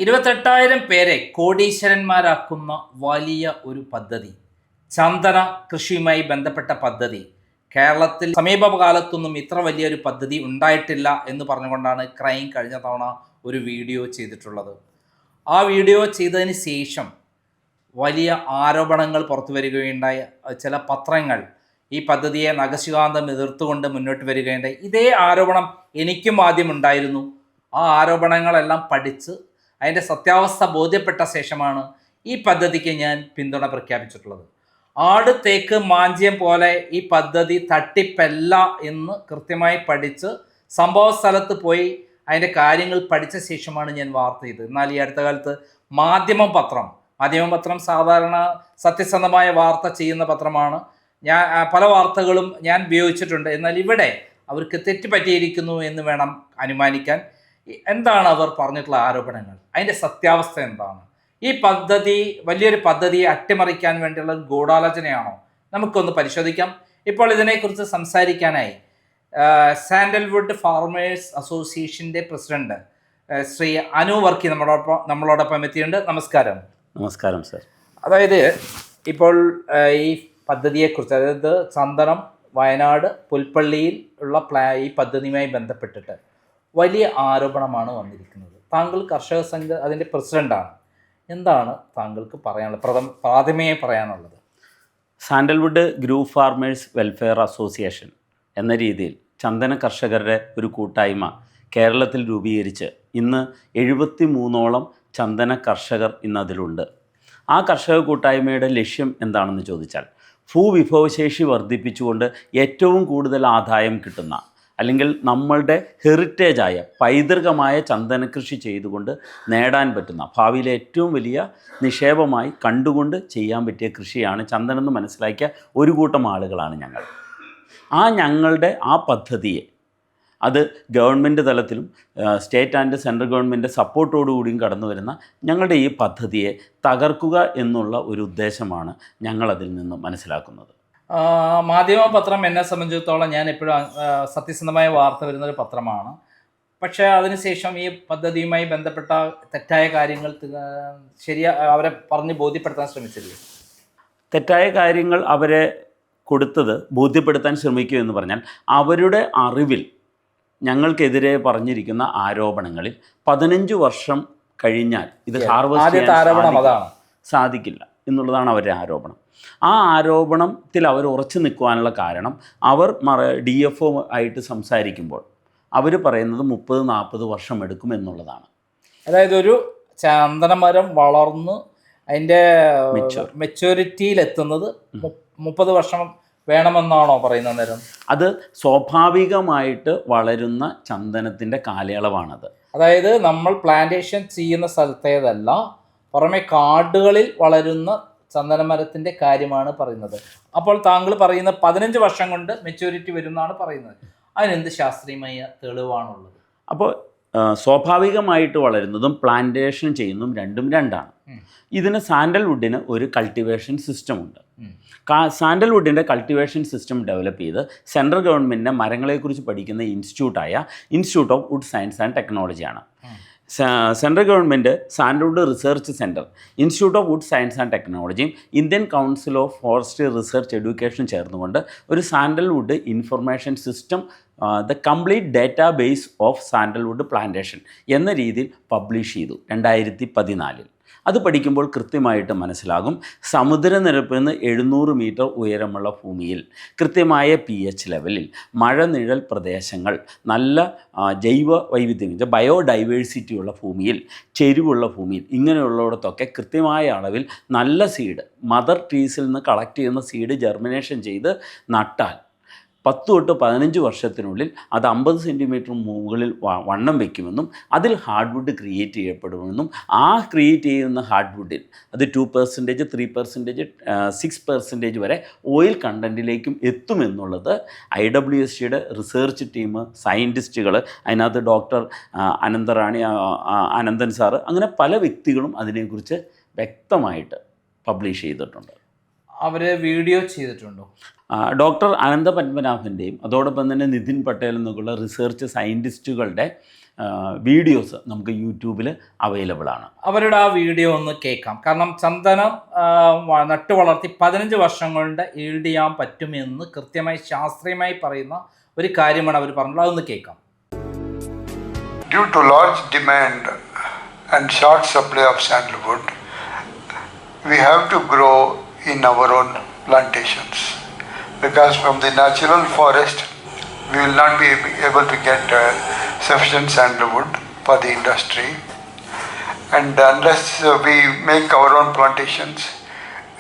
28,000 പേരെ കോടീശ്വരന്മാരാക്കുന്ന വലിയ ഒരു പദ്ധതി, ചന്ദന കൃഷിയുമായി ബന്ധപ്പെട്ട പദ്ധതി. കേരളത്തിൽ സമീപകാലത്തൊന്നും ഇത്ര വലിയൊരു പദ്ധതി ഉണ്ടായിട്ടില്ല എന്ന് പറഞ്ഞുകൊണ്ടാണ് ക്രൈം കഴിഞ്ഞ തവണ ഒരു വീഡിയോ ചെയ്തിട്ടുള്ളത്. ആ വീഡിയോ ചെയ്തതിന് ശേഷം വലിയ ആരോപണങ്ങൾ പുറത്തു വരികയുണ്ടായ ചില പത്രങ്ങൾ ഈ പദ്ധതിയെ നഖശികാന്തം എതിർത്തുകൊണ്ട് മുന്നോട്ട് വരികയുണ്ടായി. ഇതേ ആരോപണം എനിക്കും ആദ്യം ഉണ്ടായിരുന്നു. ആ ആരോപണങ്ങളെല്ലാം പഠിച്ച് അതിൻ്റെ സത്യാവസ്ഥ ബോധ്യപ്പെട്ട ശേഷമാണ് ഈ പദ്ധതിക്ക് ഞാൻ പിന്തുണ പ്രഖ്യാപിച്ചിട്ടുള്ളത്. ആട് തേക്ക് മാഞ്ചിയം പോലെ ഈ പദ്ധതി തട്ടിപ്പല്ല എന്ന് കൃത്യമായി പഠിച്ച് സംഭവ സ്ഥലത്ത് പോയി അതിൻ്റെ കാര്യങ്ങൾ പഠിച്ച ശേഷമാണ് ഞാൻ വാർത്ത ചെയ്തത്. എന്നാൽ ഈ അടുത്ത കാലത്ത് മാധ്യമപത്രം സാധാരണ സത്യസന്ധമായ വാർത്ത ചെയ്യുന്ന പത്രമാണ്. ഞാൻ പല വാർത്തകളും ഞാൻ ഉപയോഗിച്ചിട്ടുണ്ട്. എന്നാൽ ഇവിടെ അവർക്ക് തെറ്റ് പറ്റിയിരിക്കുന്നു എന്ന് വേണം അനുമാനിക്കാൻ. എന്താണ് അവർ പറഞ്ഞിട്ടുള്ള ആരോപണങ്ങൾ, അതിൻ്റെ സത്യാവസ്ഥ എന്താണ്? ഈ പദ്ധതി വലിയൊരു പദ്ധതിയെ അട്ടിമറിക്കാൻ വേണ്ടിയുള്ള ഗൂഢാലോചനയാണോ? നമുക്കൊന്ന് പരിശോധിക്കാം. ഇപ്പോൾ ഇതിനെക്കുറിച്ച് സംസാരിക്കാനായി സാൻഡൽവുഡ് ഫാർമേഴ്സ് അസോസിയേഷൻ്റെ പ്രസിഡന്റ് ശ്രീ അനു വർക്കി നമ്മളോടൊപ്പം എത്തിയിട്ടുണ്ട്. നമസ്കാരം. നമസ്കാരം സർ. അതായത് ഇപ്പോൾ ഈ പദ്ധതിയെക്കുറിച്ച്, അതായത് ചന്ദനം വയനാട് പുൽപ്പള്ളിയിൽ ഉള്ള ഈ പദ്ധതിയുമായി ബന്ധപ്പെട്ടിട്ട് വലിയ ആരോപണമാണ് വന്നിരിക്കുന്നത്. താങ്കൾ കർഷക സംഘ അതിൻ്റെ പ്രസിഡൻ്റാണ്. എന്താണ് താങ്കൾക്ക് പറയാനുള്ളത്, പ്രാഥമികമായി പറയാനുള്ളത്? Sandalwood group farmers welfare association എന്ന രീതിയിൽ ചന്ദന കർഷകരുടെ ഒരു കൂട്ടായ്മ കേരളത്തിൽ രൂപീകരിച്ച് ഇന്ന് 73ഓളം ചന്ദന കർഷകർ ഇന്ന് അതിലുണ്ട്. ആ കർഷക കൂട്ടായ്മയുടെ ലക്ഷ്യം എന്താണെന്ന് ചോദിച്ചാൽ, ഭൂവിഭവശേഷി വർദ്ധിപ്പിച്ചുകൊണ്ട് ഏറ്റവും കൂടുതൽ ആദായം കിട്ടുന്ന, അല്ലെങ്കിൽ നമ്മളുടെ ഹെറിറ്റേജായ പൈതൃകമായ ചന്ദന കൃഷി ചെയ്തുകൊണ്ട് നേടാൻ പറ്റുന്ന, ഭാവിയിലെ ഏറ്റവും വലിയ നിക്ഷേപമായി കണ്ടുകൊണ്ട് ചെയ്യാൻ പറ്റിയ കൃഷിയാണ് ചന്ദനം എന്ന് മനസ്സിലാക്കിയ ഒരു കൂട്ടം ആളുകളാണ് ഞങ്ങൾ. ഞങ്ങളുടെ ആ പദ്ധതിയെ, അത് ഗവൺമെൻറ് തലത്തിലും സ്റ്റേറ്റ് ആൻഡ് സെൻട്രൽ ഗവൺമെൻറ് സപ്പോർട്ടോടുകൂടിയും കടന്നു വരുന്ന ഞങ്ങളുടെ ഈ പദ്ധതിയെ തകർക്കുക എന്നുള്ള ഒരു ഉദ്ദേശമാണ് ഞങ്ങളതിൽ നിന്ന് മനസ്സിലാക്കുന്നത്. മാധ്യമപത്രം എന്നെ സംബന്ധിച്ചിടത്തോളം ഞാൻ എപ്പോഴും സത്യസന്ധമായ വാർത്ത വരുന്നൊരു പത്രമാണ്. പക്ഷേ അതിനുശേഷം ഈ പദ്ധതിയുമായി ബന്ധപ്പെട്ട തെറ്റായ കാര്യങ്ങൾ അവരെ പറഞ്ഞ് ബോധ്യപ്പെടുത്താൻ ശ്രമിച്ചില്ലേ? തെറ്റായ കാര്യങ്ങൾ അവരെ ബോധ്യപ്പെടുത്താൻ ശ്രമിക്കുക എന്ന് പറഞ്ഞാൽ, അവരുടെ അറിവിൽ ഞങ്ങൾക്കെതിരെ പറഞ്ഞിരിക്കുന്ന ആരോപണങ്ങളിൽ 15 വർഷം കഴിഞ്ഞാൽ ഇത് ഹാർവെസ്റ്റ് ചെയ്യാൻ സാധിക്കില്ല എന്നുള്ളതാണ് അവരുടെ ആരോപണം. ആ ആരോപണത്തിൽ അവർ ഉറച്ചു നിൽക്കുവാനുള്ള കാരണം, അവർ DFO ആയിട്ട് സംസാരിക്കുമ്പോൾ അവർ പറയുന്നത് 30-40 വർഷം എടുക്കുമെന്നുള്ളതാണ്. അതായത് ഒരു ചന്ദനമരം വളർന്ന് അതിൻ്റെ മെച്യൂരിറ്റിയിലെത്തുന്നത് 30 വർഷം വേണമെന്നാണോ പറയുന്നത്? നേരം അത് സ്വാഭാവികമായിട്ട് വളരുന്ന ചന്ദനത്തിൻ്റെ കാലയളവാണത്. അതായത് നമ്മൾ പ്ലാന്റേഷൻ ചെയ്യുന്ന സ്ഥലത്തേതല്ല, പുറമെ കാടുകളിൽ വളരുന്ന ചന്ദനമരത്തിൻ്റെ കാര്യമാണ് പറയുന്നത്. അപ്പോൾ താങ്കൾ പറയുന്ന 15 വർഷം കൊണ്ട് മെച്യൂരിറ്റി വരുമെന്നാണ് പറയുന്നത്. അതിനെന്ത് ശാസ്ത്രീയമായ തെളിവാണുള്ളത്? അപ്പോൾ സ്വാഭാവികമായിട്ട് വളരുന്നതും പ്ലാന്റേഷൻ ചെയ്യുന്നതും രണ്ടാണ്. ഇതിന് സാൻഡൽവുഡിന് ഒരു കൾട്ടിവേഷൻ സിസ്റ്റം ഉണ്ട്. സാൻഡൽവുഡിൻ്റെ കൾട്ടിവേഷൻ സിസ്റ്റം ഡെവലപ്പ് ചെയ്ത് സെൻട്രൽ ഗവൺമെൻറ്റിൻ്റെ മരങ്ങളെക്കുറിച്ച് പഠിക്കുന്ന institute of wood science and ടെക്നോളജിയാണ്. Central government sandalwood research centre, institute of wood science and ടെക്നോളജിയും Indian council of forestry research education ചേർന്നുകൊണ്ട് ഒരു sandalwood information system, the complete database of sandalwood plantation എന്ന രീതിയിൽ publish ചെയ്തു 2014. അത് പഠിക്കുമ്പോൾ കൃത്യമായിട്ട് മനസ്സിലാകും, സമുദ്രനിരപ്പിൽ നിന്ന് 700 മീറ്റർ ഉയരമുള്ള ഭൂമിയിൽ കൃത്യമായ pH ലെവലിൽ, മഴനിഴൽ പ്രദേശങ്ങൾ, നല്ല ജൈവ വൈവിധ്യം, ബയോഡൈവേഴ്സിറ്റിയുള്ള ഭൂമിയിൽ, ചെരിവുള്ള ഭൂമിയിൽ, ഇങ്ങനെയുള്ളിടത്തൊക്കെ കൃത്യമായ അളവിൽ നല്ല സീഡ്, മദർ ട്രീസിൽ നിന്ന് കളക്ട് ചെയ്യുന്ന സീഡ് ജെർമിനേഷൻ ചെയ്ത് നട്ടാൽ 10 തൊട്ട് 15 വർഷത്തിനുള്ളിൽ അത് 50 സെൻറ്റിമീറ്റർ മുകളിൽ വണ്ണം വയ്ക്കുമെന്നും അതിൽ ഹാർഡ്വുഡ് ക്രിയേറ്റ് ചെയ്യപ്പെടുമെന്നും ക്രിയേറ്റ് ചെയ്യുന്ന ഹാർഡ്വുഡിൽ അത് 2%, 3%, 6% വരെ ഓയിൽ കണ്ടൻറ്റിലേക്കും എത്തുമെന്നുള്ളത് IWSCയുടെ റിസർച്ച് ടീം, സയൻറ്റിസ്റ്റുകൾ, അതിനകത്ത് ഡോക്ടർ അനന്തൻ സാറ്, അങ്ങനെ പല വ്യക്തികളും അതിനെക്കുറിച്ച് വ്യക്തമായിട്ട് പബ്ലിഷ് ചെയ്തിട്ടുണ്ട്. അവർ വീഡിയോ ചെയ്തിട്ടുണ്ടോ? ഡോക്ടർ അനന്ത പത്മനാഭൻ്റെയും അതോടൊപ്പം തന്നെ നിതിൻ പട്ടേൽ എന്നൊക്കെയുള്ള റിസർച്ച് സയൻറ്റിസ്റ്റുകളുടെ വീഡിയോസ് നമുക്ക് യൂട്യൂബിൽ അവൈലബിൾ ആണ്. അവരുടെ ആ വീഡിയോ ഒന്ന് കേൾക്കാം. കാരണം ചന്ദനം നട്ടു വളർത്തി 15 വർഷം കൊണ്ട് ഈൽഡ് ചെയ്യാൻ പറ്റുമെന്ന് കൃത്യമായി ശാസ്ത്രീയമായി പറയുന്ന ഒരു കാര്യമാണ് അവർ പറഞ്ഞത്. അതൊന്ന് കേൾക്കാം. Due to large demand and short supply of sandalwood, we have to grow in our own plantations, because from the natural forest we will not be able to get sufficient sandalwood for the industry, and unless we make our own plantations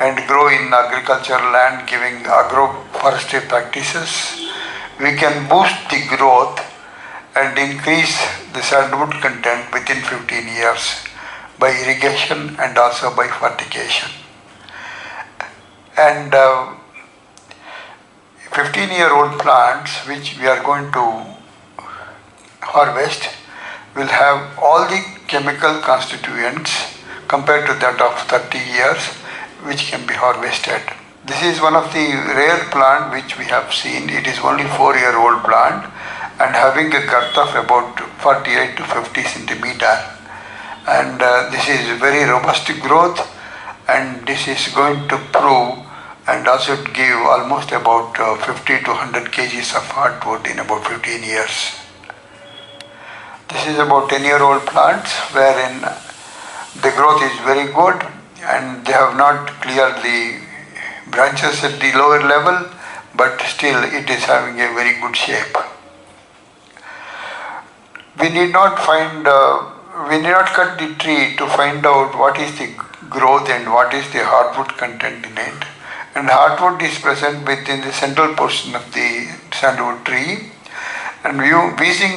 and grow in agricultural land giving agroforestry practices, we can boost the growth and increase the sandalwood content within 15 years by irrigation and also by fertigation. And 15-year-old plants which we are going to harvest will have all the chemical constituents compared to that of 30 years which can be harvested. This is one of the rare plant which we have seen. It is only 4-year-old plant and having a girth of about 48 to 50 centimeter. And this is very robust growth, and this is going to prove and also give almost about 50 to 100 kgs of hardwood in about 15 years. This is about 10-year-old plants wherein the growth is very good and they have not cleared the branches at the lower level, but still it is having a very good shape. We need not cut the tree to find out what is the growth and what is the hardwood content in it. And hardwood is present within the central portion of the sandalwood tree. And using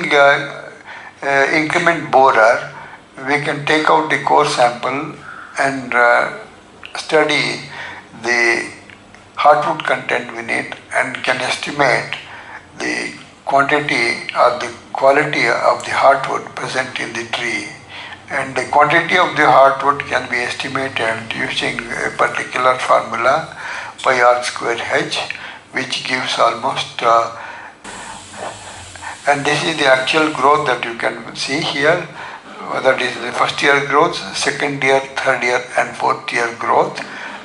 increment borer, we can take out the core sample and study the hardwood content in it and can estimate the quantity or the quality of the hardwood present in the tree. And the quantity of the hardwood can be estimated using a particular formula, pi r square h, which gives almost and this is the actual growth that you can see here. That is the first year growth, second year, third year and fourth year growth,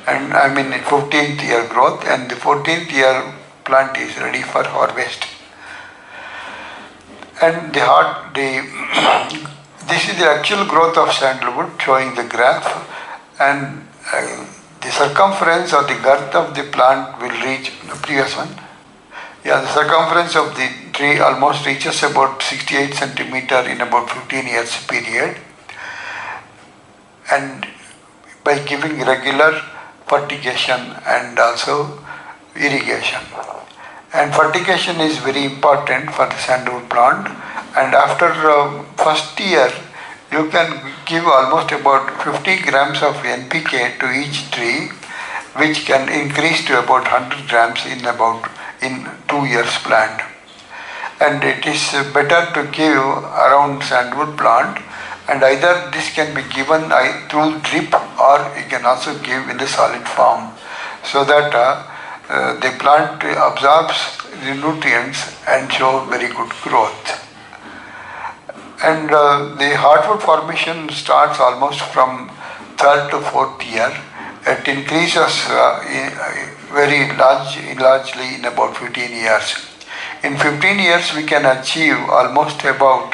and 15th year growth, and the 14th year plant is ready for harvest. And this is the actual growth of sandalwood showing the graph, and the circumference or the girth of the plant will reach the previous one. Yeah, the circumference of the tree almost reaches about 68 centimeter in about 15 years period, and by giving regular fertigation and also irrigation. And fertigation is very important for the sandalwood plant, and after first year you can give almost about 50 grams of NPK to each tree, which can increase to about 100 grams in 2 years plant. And it is better to give around sandalwood plant, and either this can be given through drip or you can also give in the solid form, so that the plant absorbs the nutrients and show very good growth. And the hardwood formation starts almost from 3rd to 4th year. It increases very largely in about 15 years. In 15 years we can achieve almost about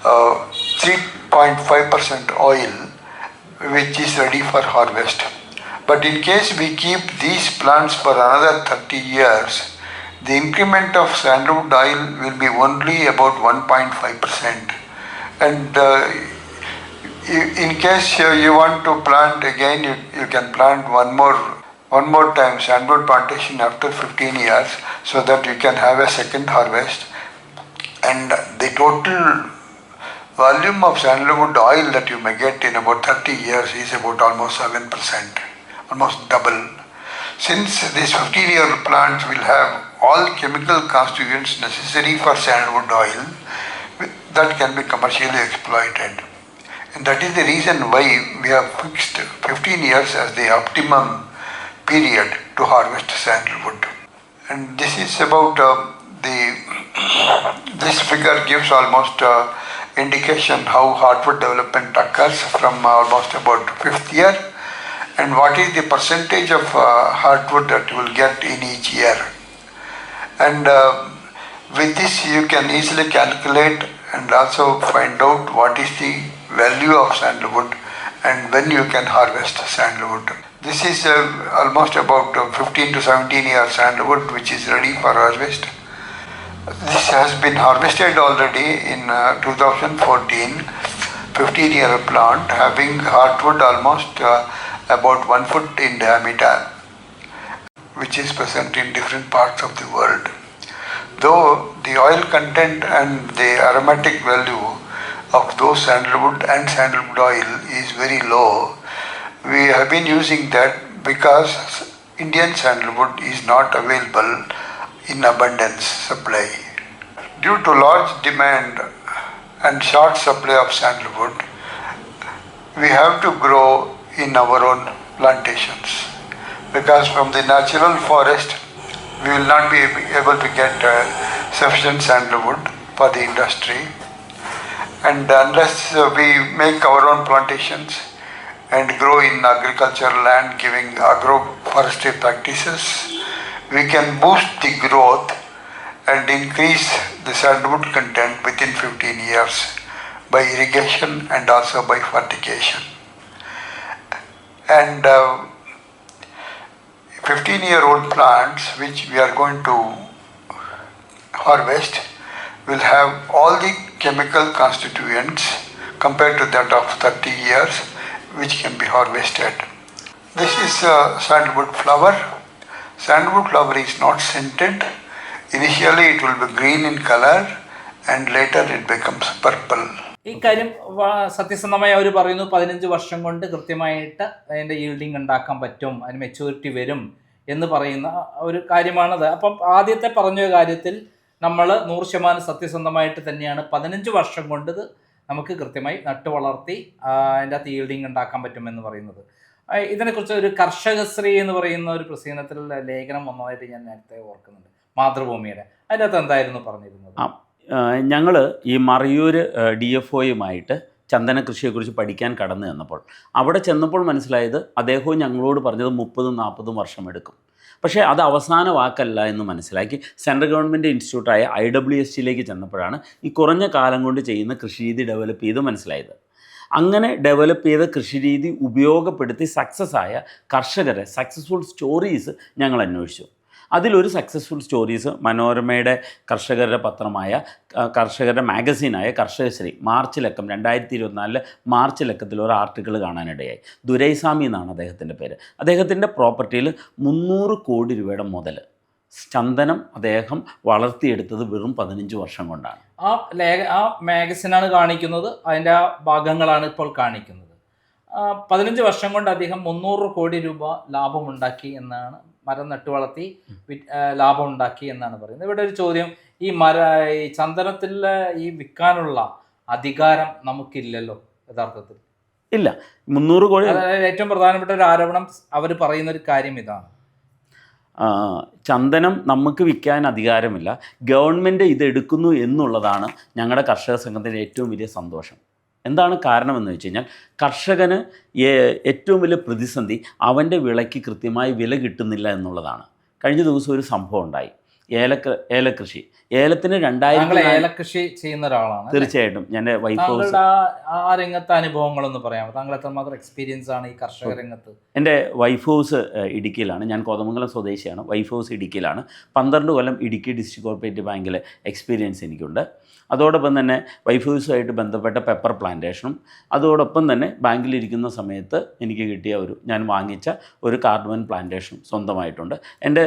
3.5% oil, which is ready for harvest. But in case we keep these plants for another 30 years, the increment of sandalwood oil will be only about 1.5%. And in case you want to plant again, you can plant one more time sandalwood plantation after 15 years, so that you can have a second harvest. And the total volume of sandalwood oil that you may get in about 30 years is about almost 7%, almost double. Since these 15-year plants will have all chemical constituents necessary for sandalwood oil that can be commercially exploited. And that is the reason why we have fixed 15 years as the optimum period to harvest sandalwood. And this is about the This figure gives almost indication how hardwood development occurs from almost about 5th year, and what is the percentage of hardwood that you will get in each year. And with this you can easily calculate and also find out what is the value of sandalwood and when you can harvest sandalwood. This is almost about 15 to 17 year sandalwood which is ready for harvest. This has been harvested already in 2014, 15-year plant having hardwood almost about 1 foot in diameter, which is present in different parts of the world. Though the oil content and the aromatic value of those sandalwood and sandalwood oil is very low, we have been using that because Indian sandalwood is not available in abundance supply. Due to large demand and short supply of sandalwood, we have to grow in our own plantations, because from the natural forest we will not be able to get sufficient sandalwood for the industry, and unless we make our own plantations and grow in agricultural land giving agroforestry practices, we can boost the growth and increase the sandalwood content within 15 years by irrigation and also by fertigation. And 15-year-old plants which we are going to harvest will have all the chemical constituents compared to that of 30 years which can be harvested. This is sandalwood flower. Sandalwood flower is not scented. Initially it will be green in color and later it becomes purple. ഈ കാര്യം സത്യസന്ധമായി അവർ പറയുന്നു 15 വർഷം കൊണ്ട് കൃത്യമായിട്ട് അതിൻ്റെ yielding ഉണ്ടാക്കാൻ പറ്റും, അതിന് മെച്യൂരിറ്റി വരും എന്ന് പറയുന്ന ഒരു കാര്യമാണത്. അപ്പം ആദ്യത്തെ പറഞ്ഞ കാര്യത്തിൽ നമ്മൾ 100% സത്യസന്ധമായിട്ട് തന്നെയാണ് 15 വർഷം കൊണ്ട് ഇത് നമുക്ക് കൃത്യമായി നട്ടു വളർത്തി അതിൻ്റെ അകത്ത് ഈൽഡിങ് ഉണ്ടാക്കാൻ പറ്റുമെന്ന് പറയുന്നത്. ഇതിനെക്കുറിച്ച് ഒരു കർഷകശ്രീ എന്ന് പറയുന്ന ഒരു പ്രസിദ്ധീകരണത്തിലുള്ള ലേഖനം വന്നതായിട്ട് ഞാൻ നേരത്തെ ഓർക്കുന്നുണ്ട്, മാതൃഭൂമിയുടെ. അതിൻ്റെ അകത്ത് എന്തായിരുന്നു പറഞ്ഞിരുന്നത്? ഞങ്ങൾ ഈ മറയൂർ DFOയുമായിട്ട് ചന്ദന കൃഷിയെക്കുറിച്ച് പഠിക്കാൻ കടന്നു ചെന്നപ്പോൾ അവിടെ ചെന്നപ്പോൾ മനസ്സിലായത് അദ്ദേഹവും ഞങ്ങളോട് പറഞ്ഞത് 30-40 വർഷം എടുക്കും. പക്ഷേ അത് അവസാന വാക്കല്ല എന്ന് മനസ്സിലാക്കി സെൻട്രൽ ഗവൺമെൻറ് ഇൻസ്റ്റിറ്റ്യൂട്ടായ IWSTയിലേക്ക് ചെന്നപ്പോഴാണ് ഈ കുറഞ്ഞ കാലം കൊണ്ട് ചെയ്യുന്ന കൃഷിരീതി ഡെവലപ്പ് ചെയ്ത് മനസ്സിലായത്. അങ്ങനെ ഡെവലപ്പ് ചെയ്ത കൃഷിരീതി ഉപയോഗപ്പെടുത്തി സക്സസ് ആയ കർഷകരെ സക്സസ്ഫുൾ സ്റ്റോറീസ് ഞങ്ങൾ അന്വേഷിച്ചു. അതിലൊരു സക്സസ്ഫുൾ സ്റ്റോറീസ് മനോരമയുടെ കർഷകരുടെ പത്രമായ കർഷകരുടെ മാഗസീനായ കർഷകശ്രീ മാർച്ച് ലക്കം 2024 മാർച്ച് ലക്കത്തിൽ ഒരു ആർട്ടിക്കിൾ കാണാനിടയായി. ദുരൈസ്വാമി എന്നാണ് അദ്ദേഹത്തിൻ്റെ പേര്. അദ്ദേഹത്തിൻ്റെ പ്രോപ്പർട്ടിയിൽ 300 കോടി രൂപയുടെ മുതൽ ചന്ദനം അദ്ദേഹം വളർത്തിയെടുത്തത് വെറും 15 വർഷം കൊണ്ടാണ്. ആ മാഗസിനാണ് കാണിക്കുന്നത്, അതിൻ്റെ ആ ഭാഗങ്ങളാണ് ഇപ്പോൾ കാണിക്കുന്നത്. 15 വർഷം കൊണ്ട് അദ്ദേഹം 300 കോടി രൂപ ലാഭമുണ്ടാക്കി എന്നാണ്, മരം നട്ടു വളർത്തി ലാഭം ഉണ്ടാക്കി എന്നാണ് പറയുന്നത്. ഇവിടെ ഒരു ചോദ്യം, ഈ ചന്ദനത്തിൽ ഈ വിൽക്കാനുള്ള അധികാരം നമുക്കില്ലല്ലോ യഥാർത്ഥത്തിൽ. ഇല്ല, 300 കോടി. ഏറ്റവും പ്രധാനപ്പെട്ട ഒരു ആരോപണം അവർ പറയുന്ന ഒരു കാര്യം ഇതാണ്, ചന്ദനം നമുക്ക് വിൽക്കാൻ അധികാരമില്ല, ഗവൺമെൻറ് ഇതെടുക്കുന്നു എന്നുള്ളതാണ് ഞങ്ങളുടെ കർഷക സംഘത്തിൻ്റെ ഏറ്റവും വലിയ സന്തോഷം. എന്താണ് കാരണമെന്ന് വെച്ച് കഴിഞ്ഞാൽ കർഷകന് ഏറ്റവും വലിയ പ്രതിസന്ധി അവൻ്റെ വിളയ്ക്ക് കൃത്യമായി വില കിട്ടുന്നില്ല എന്നുള്ളതാണ്. കഴിഞ്ഞ ദിവസം ഒരു സംഭവം ഉണ്ടായി. ഏലകൃഷി, ഏലത്തിന് 2000 ഏലകൃഷി ചെയ്യുന്ന ഒരാളാണ്. തീർച്ചയായിട്ടും എൻ്റെ വൈഫ് ഹൗസ്, ആ രംഗത്തെ അനുഭവങ്ങളൊന്ന് പറയാമോ? താങ്കൾ എത്രമാത്രം എക്സ്പീരിയൻസ് ആണ് ഈ കർഷക രംഗത്ത്? എൻ്റെ വൈഫ് ഹൗസ് ഇടുക്കിയിലാണ്. ഞാൻ കോതമംഗലം സ്വദേശിയാണ്. വൈഫ് ഹൗസ് ഇടുക്കിയിലാണ്. 12 കൊല്ലം ഇടുക്കി ഡിസ്ട്രിക്ട് കോർപ്പറേറ്റീവ് ബാങ്കിലെ എക്സ്പീരിയൻസ് എനിക്കുണ്ട്. അതോടൊപ്പം തന്നെ വൈഫ് ഹൗസുമായിട്ട് ബന്ധപ്പെട്ട പെപ്പർ പ്ലാന്റേഷനും, അതോടൊപ്പം തന്നെ ബാങ്കിലിരിക്കുന്ന സമയത്ത് എനിക്ക് കിട്ടിയ ഞാൻ വാങ്ങിച്ച ഒരു കാർഡമൻ പ്ലാന്റേഷനും സ്വന്തമായിട്ടുണ്ട്. എൻ്റെ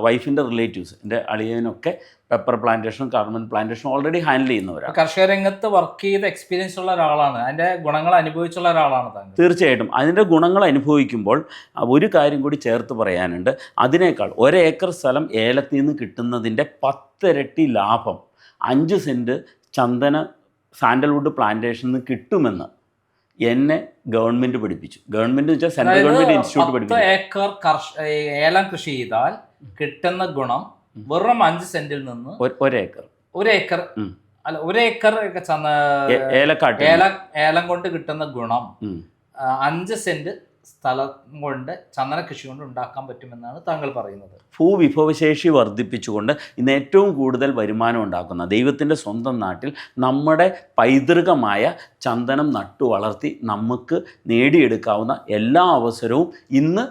വൈഫിൻ്റെ റിലേറ്റീവ്സ്, എൻ്റെ അളിയനൊക്കെ പെപ്പർ പ്ലാന്റേഷനും കാർഡമൻ പ്ലാന്റേഷനും ഓൾറെഡി ഹാൻഡിൽ ചെയ്യുന്നവരാണ്. കർഷക രംഗത്ത് വർക്ക് ചെയ്ത് എക്സ്പീരിയൻസ് ഉള്ള ഒരാളാണ്, അതിൻ്റെ ഗുണങ്ങൾ അനുഭവിച്ചുള്ള ഒരാളാണ് താങ്കൾ. തീർച്ചയായിട്ടും അതിൻ്റെ ഗുണങ്ങൾ അനുഭവിക്കുമ്പോൾ ഒരു കാര്യം കൂടി ചേർത്ത് പറയാനുണ്ട്. അതിനേക്കാൾ 1 ഏക്കർ സ്ഥലം ഏലത്തിൽ നിന്ന് കിട്ടുന്നതിൻ്റെ 10 ഇരട്ടി ലാഭം 5 സെൻറ്റ് ചന്ദന സാൻഡൽവുഡ് പ്ലാന്റേഷനിൽ നിന്ന് കിട്ടുമെന്ന് എന്നെ ഗവൺമെൻറ് പഠിപ്പിച്ചു. ഗവൺമെൻറ് എന്ന് വെച്ചാൽ സെൻട്രൽ ഗവൺമെൻറ് ഇൻസ്റ്റിറ്റ്യൂട്ട് പഠിപ്പിച്ചു. 10 ഏക്കർ ഏലം കൃഷി ചെയ്താൽ കിട്ടുന്ന ഗുണം വെറും 5 സെന്റിൽ നിന്ന് 1 ഏക്കർ അല്ല, 1 ഏക്കർ ഏലക്കാട്ട് ഏലം കൊണ്ട് കിട്ടുന്ന ഗുണം 5 സെന്റ് സ്ഥലം കൊണ്ട് ചന്ദന കൃഷി കൊണ്ട് ഉണ്ടാക്കാൻ പറ്റുമെന്നാണ് താങ്കൾ പറയുന്നത്. ഭൂവിഭവശേഷി വർദ്ധിപ്പിച്ചുകൊണ്ട് ഇന്ന് ഏറ്റവും കൂടുതൽ വരുമാനം ഉണ്ടാക്കുന്ന ദൈവത്തിൻ്റെ സ്വന്തം നാട്ടിൽ നമ്മുടെ പൈതൃകമായ ചന്ദനം നട്ടു വളർത്തി നമുക്ക് നേടിയെടുക്കാവുന്ന എല്ലാ അവസരവും ഇന്ന്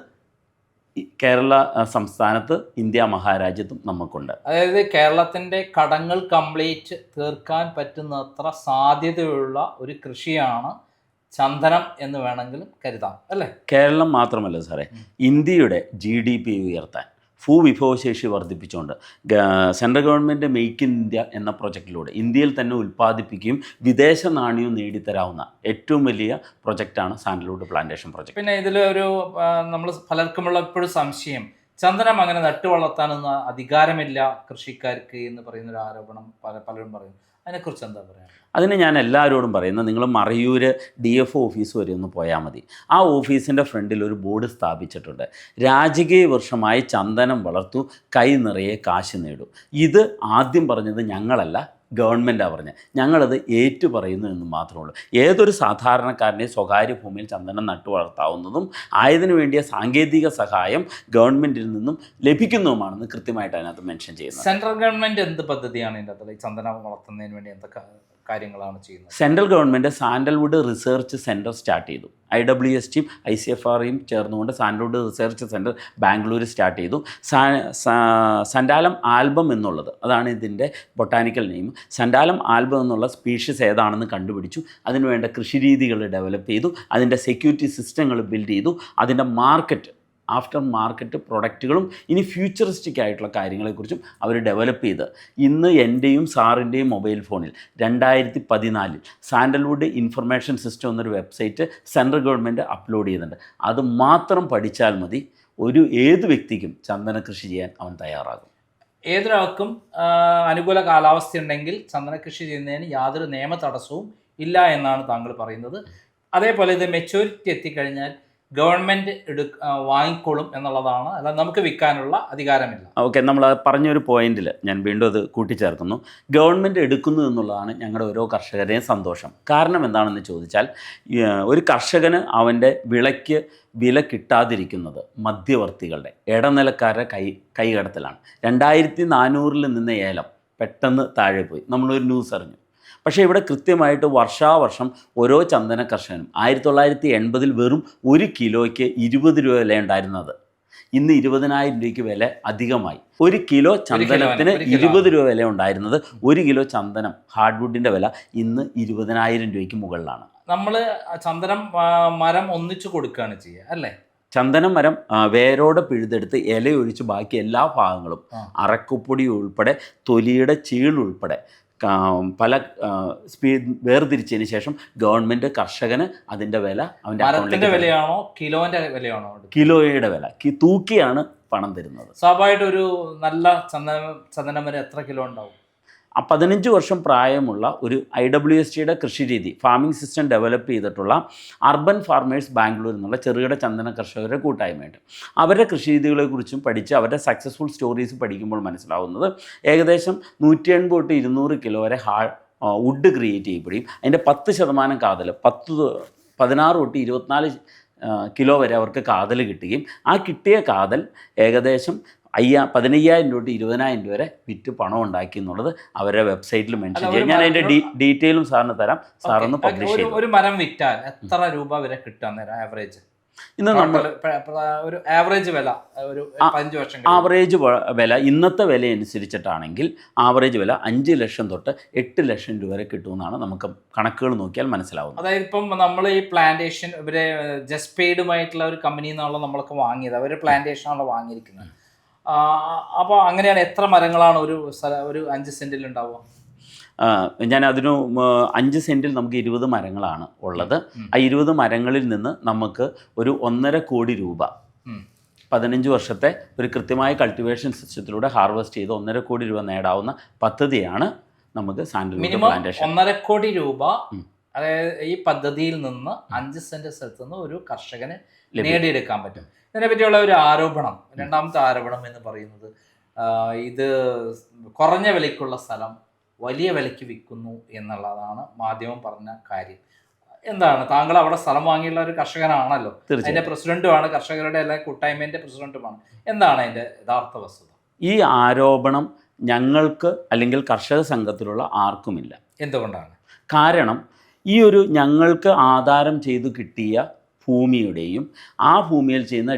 കേരള സംസ്ഥാനത്ത്, ഇന്ത്യ മഹാരാജ്യത്തും നമുക്കുണ്ട്. അതായത് കേരളത്തിൻ്റെ കടങ്ങൾ കംപ്ലീറ്റ് തീർക്കാൻ പറ്റുന്നത്ര സാധ്യതയുള്ള ഒരു കൃഷിയാണ് ചന്ദനം എന്ന് വേണമെങ്കിലും കരുതാം, അല്ലേ? കേരളം മാത്രമല്ല സാറേ, ഇന്ത്യയുടെ GDP ഉയർത്താൻ ഭൂവിഭവശേഷി വർദ്ധിപ്പിച്ചുകൊണ്ട് central government make in India എന്ന പ്രൊജക്റ്റിലൂടെ ഇന്ത്യയിൽ തന്നെ ഉൽപ്പാദിപ്പിക്കുകയും വിദേശ നാണ്യവും നേടിത്തരാവുന്ന ഏറ്റവും വലിയ പ്രൊജക്റ്റാണ് സാൻഡൽവുഡ് പ്ലാന്റേഷൻ പ്രൊജക്റ്റ്. പിന്നെ ഇതിലൊരു നമ്മൾ പലർക്കുമുള്ള ഇപ്പോഴും സംശയം, ചന്ദനം അങ്ങനെ നട്ടു വളർത്താനൊന്നും അധികാരമില്ല കൃഷിക്കാർക്ക് എന്ന് പറയുന്നൊരു ആരോപണം പലരും പറയും. അതിനെക്കുറിച്ച് എന്താ പറയുക? അതിന് ഞാൻ എല്ലാവരോടും പറയുന്നത്, നിങ്ങൾ മറയൂർ DFO ഓഫീസ് വരെ ഒന്ന് പോയാൽ മതി. ആ ഓഫീസിൻ്റെ ഫ്രണ്ടിൽ ഒരു ബോർഡ് സ്ഥാപിച്ചിട്ടുണ്ട്, രാജകീയ വർഷമായി ചന്ദനം വളർത്തു, കൈ നിറയെ കാശ് നേടൂ. ഇത് ആദ്യം പറഞ്ഞത് ഞങ്ങളല്ല, ഗവൺമെൻറ്റാണ് പറഞ്ഞത്. ഞങ്ങളത് ഏറ്റു പറയുന്നു എന്ന് മാത്രമേ ഉള്ളൂ. ഏതൊരു സാധാരണക്കാരനെ സ്വകാര്യ ഭൂമിയിൽ ചന്ദനം നട്ടു വളർത്താവുന്നതും ആയതിനു വേണ്ടിയ സാങ്കേതിക സഹായം ഗവൺമെൻറ്റിൽ നിന്നും ലഭിക്കുന്നതുമാണെന്ന് കൃത്യമായിട്ട് അതിനകത്ത് മെൻഷൻ ചെയ്യുന്നത്. സെൻട്രൽ ഗവൺമെൻറ് എന്ത് പദ്ധതിയാണ് ഇതിൻ്റെ അകത്ത് ചന്ദനം വളർത്തുന്നതിന് വേണ്ടി എന്തൊക്കെ കാര്യങ്ങളാണ് ചെയ്യുന്നത്? Central government sandalwood research centre start ചെയ്തു. IWSTയും ICFRയും ചേർന്നുകൊണ്ട് sandalwood research centre Bangalore start ചെയ്തു. സൻഡാലം ആൽബം എന്നുള്ളത്, അതാണ് ഇതിൻ്റെ ബൊട്ടാനിക്കൽ നെയിം. സൻഡാലം ആൽബം എന്നുള്ള സ്പീഷീസ് ഏതാണെന്ന് കണ്ടുപിടിച്ചു. അതിനുവേണ്ട കൃഷിരീതികൾ ഡെവലപ്പ് ചെയ്തു. അതിൻ്റെ സെക്യൂരിറ്റി സിസ്റ്റങ്ങൾ ബിൽഡ് ചെയ്തു. അതിൻ്റെ ആഫ്റ്റർ മാർക്കറ്റ് പ്രൊഡക്റ്റുകളും ഇനി ഫ്യൂച്ചറിസ്റ്റിക് ആയിട്ടുള്ള കാര്യങ്ങളെക്കുറിച്ചും അവർ ഡെവലപ്പ് ചെയ്ത് ഇന്ന് എൻ്റെയും സാറിൻ്റെയും മൊബൈൽ ഫോണിൽ 2014 സാൻഡൽവുഡ് ഇൻഫർമേഷൻ സിസ്റ്റം എന്നൊരു വെബ്സൈറ്റ് സെൻട്രൽ ഗവൺമെൻറ് അപ്ലോഡ് ചെയ്യുന്നുണ്ട്. അത് മാത്രം പഠിച്ചാൽ മതി, ഏത് വ്യക്തിക്കും ചന്ദന കൃഷി ചെയ്യാൻ അവൻ തയ്യാറാകും. ഏതൊരാൾക്കും അനുകൂല കാലാവസ്ഥ ഉണ്ടെങ്കിൽ ചന്ദന കൃഷി ചെയ്യുന്നതിന് യാതൊരു നിയമ തടസ്സവും ഇല്ല എന്നാണ് താങ്കൾ പറയുന്നത്. അതേപോലെ ഇത് മെച്യൂരിറ്റി എത്തിക്കഴിഞ്ഞാൽ ഗവൺമെൻറ് വാങ്ങിക്കോളും എന്നുള്ളതാണ്, അല്ലാതെ നമുക്ക് വിൽക്കാനുള്ള അധികാരമില്ല. ഓക്കെ, നമ്മൾ പറഞ്ഞൊരു പോയിന്റിൽ ഞാൻ വീണ്ടും അത് കൂട്ടിച്ചേർക്കുന്നു. ഗവൺമെൻറ് എടുക്കുന്നു എന്നുള്ളതാണ് ഞങ്ങളുടെ ഓരോ കർഷകരെയും സന്തോഷം. കാരണം എന്താണെന്ന് ചോദിച്ചാൽ, ഒരു കർഷകന് അവൻ്റെ വിളയ്ക്ക് വില കിട്ടാതിരിക്കുന്നത് മധ്യവർത്തികളുടെ ഇടനിലക്കാരുടെ കൈകടത്തലാണ്. 2400 നിന്ന ഏലം പെട്ടെന്ന് താഴെ പോയി, നമ്മളൊരു ന്യൂസ് അറിഞ്ഞു. പക്ഷേ ഇവിടെ കൃത്യമായിട്ട് വർഷാവർഷം ഓരോ ചന്ദന കർഷകനും 1980 വെറും 1 കിലോയ്ക്ക് 20 രൂപ വില ഉണ്ടായിരുന്നത് ഇന്ന് 20,000 രൂപയ്ക്ക് വില അധികമായി. 1 കിലോ ചന്ദനത്തിന് 20 രൂപ വില ഉണ്ടായിരുന്നത് 1 കിലോ ചന്ദനം ഹാർഡ്വുഡിൻ്റെ വില ഇന്ന് 20,000 രൂപയ്ക്ക് മുകളിലാണ്. നമ്മൾ ചന്ദനം മരം ഒന്നിച്ചു കൊടുക്കുകയാണ് ചെയ്യുക, അല്ലേ? ചന്ദനം മരം വേരോടെ പിഴുതെടുത്ത് ഇലയൊഴിച്ച് ബാക്കി എല്ലാ ഭാഗങ്ങളും അറക്കുപ്പൊടി ഉൾപ്പെടെ തൊലിയുടെ ചീളുൾപ്പെടെ പല വേർതിരിച്ചതിന് ശേഷം ഗവൺമെൻറ് കർഷകന് അതിൻ്റെ വില അവൻ്റെ അക്കൗണ്ടിൻ്റെ വിലയാണോ കിലോൻ്റെ വിലയാണോ? കിലോയുടെ വില തൂക്കിയാണ് പണം തരുന്നത്. സ്വാഭാവികമായിട്ട് ഒരു നല്ല ചന്ദനം വരെ എത്ര കിലോ ഉണ്ടാവും? 15 വർഷം പ്രായമുള്ള ഒരു IWSTയുടെ കൃഷിരീതി ഫാമിംഗ് സിസ്റ്റം ഡെവലപ്പ് ചെയ്തിട്ടുള്ള അർബൻ ഫാർമേഴ്സ് ബാംഗ്ലൂർ എന്നുള്ള ചെറുകിട ചന്ദന കർഷകരുടെ കൂട്ടായ്മയുണ്ട്. അവരുടെ കൃഷിരീതികളെക്കുറിച്ചും പഠിച്ച് അവരുടെ സക്സസ്ഫുൾ സ്റ്റോറീസ് പഠിക്കുമ്പോൾ മനസ്സിലാവുന്നത് ഏകദേശം 180 തൊട്ട് 200 കിലോ വരെ വുഡ് ക്രിയേറ്റ് ചെയ്യപ്പെടുകയും അതിൻ്റെ 10% കാതൽ 16 തൊട്ട് 24 കിലോ വരെ അവർക്ക് കാതൽ കിട്ടുകയും ആ കിട്ടിയ കാതൽ ഏകദേശം 15,000 രൂപ തൊട്ട് 20,000 രൂപ വരെ വിറ്റ് പണം ഉണ്ടാക്കി എന്നുള്ളത് അവരുടെ വെബ്സൈറ്റിൽ മെൻഷൻ ചെയ്യും. ഞാൻ അതിൻ്റെ ഡീറ്റെയിലും സാറിന് തരാം. സാറൊന്ന് പബ്ലിഷ് ചെയ്യും. ഒരു മരം വിറ്റാൽ എത്ര രൂപ വരെ കിട്ടാൻ നേരം ആവറേജ്? ഇന്ന് നമ്മൾ ഒരു ആവറേജ് വില, ഒരു 5 വർഷം ആവറേജ് വില ഇന്നത്തെ വില അനുസരിച്ചിട്ടാണെങ്കിൽ ആവറേജ് വില 5 ലക്ഷം തൊട്ട് 8 ലക്ഷം രൂപ വരെ കിട്ടുമെന്നാണ് നമുക്ക് കണക്കുകൾ നോക്കിയാൽ മനസ്സിലാവുന്നത്. അതായത് ഇപ്പം നമ്മൾ ഈ പ്ലാന്റേഷൻ ഇവരെ ജസ്പെയ്ഡുമായിട്ടുള്ള ഒരു കമ്പനിയിൽ നിന്നുള്ള നമ്മളൊക്കെ വാങ്ങിയത്, അവർ പ്ലാന്റേഷനാണല്ലോ വാങ്ങിയിരിക്കുന്നത്. അപ്പോൾ അങ്ങനെയാണ് എത്ര മരങ്ങളാണ് ഒരു 5 സെന്റിൽ ഉണ്ടാവുക? ഞാൻ അതിനു 5 സെൻറ്റിൽ നമുക്ക് 20 മരങ്ങളാണ് ഉള്ളത്. ആ 20 മരങ്ങളിൽ നിന്ന് നമുക്ക് ഒരു 1.5 കോടി രൂപ 15 വർഷത്തെ ഒരു കൃത്യമായ കൾട്ടിവേഷൻ സിസ്റ്റത്തിലൂടെ ഹാർവെസ്റ്റ് ചെയ്ത് 1.5 കോടി രൂപ നേടാവുന്ന പദ്ധതിയാണ് നമുക്ക് സാൻഡൽവുഡ് പ്ലാന്റേഷൻ. 1.5 കോടി രൂപ അതായത് ഈ പദ്ധതിയിൽ നിന്ന് 5 സെന്റ് സ്ഥലത്ത് നിന്ന് ഒരു കർഷകന് നേടിയെടുക്കാൻ പറ്റും. ഇതിനെപ്പറ്റിയുള്ള ഒരു ആരോപണം, രണ്ടാമത്തെ ആരോപണം എന്ന് പറയുന്നത്, ഇത് കുറഞ്ഞ വിലയ്ക്കുള്ള സ്ഥലം വലിയ വിലയ്ക്ക് വിൽക്കുന്നു എന്നുള്ളതാണ് മാധ്യമം പറഞ്ഞ കാര്യം. എന്താണ്, താങ്കൾ അവിടെ സ്ഥലം വാങ്ങിയുള്ള ഒരു കർഷകനാണല്ലോ, അതിന്റെ പ്രസിഡന്റുമാണ്, കർഷകരുടെ എല്ലാ കൂട്ടായ്മേന്റെ പ്രസിഡന്റുമാണ്. എന്താണ് അതിന്റെ യഥാർത്ഥ വസ്തുത? ഈ ആരോപണം ഞങ്ങൾക്ക് അല്ലെങ്കിൽ കർഷക സംഘത്തിലുള്ള ആർക്കുമില്ല. എന്തുകൊണ്ടാണ്? കാരണം ഈ ഒരു ഞങ്ങൾക്ക് ആധാരം ചെയ്തു കിട്ടിയ ഭൂമിയുടെയും ആ ഭൂമിയിൽ ചെയ്യുന്ന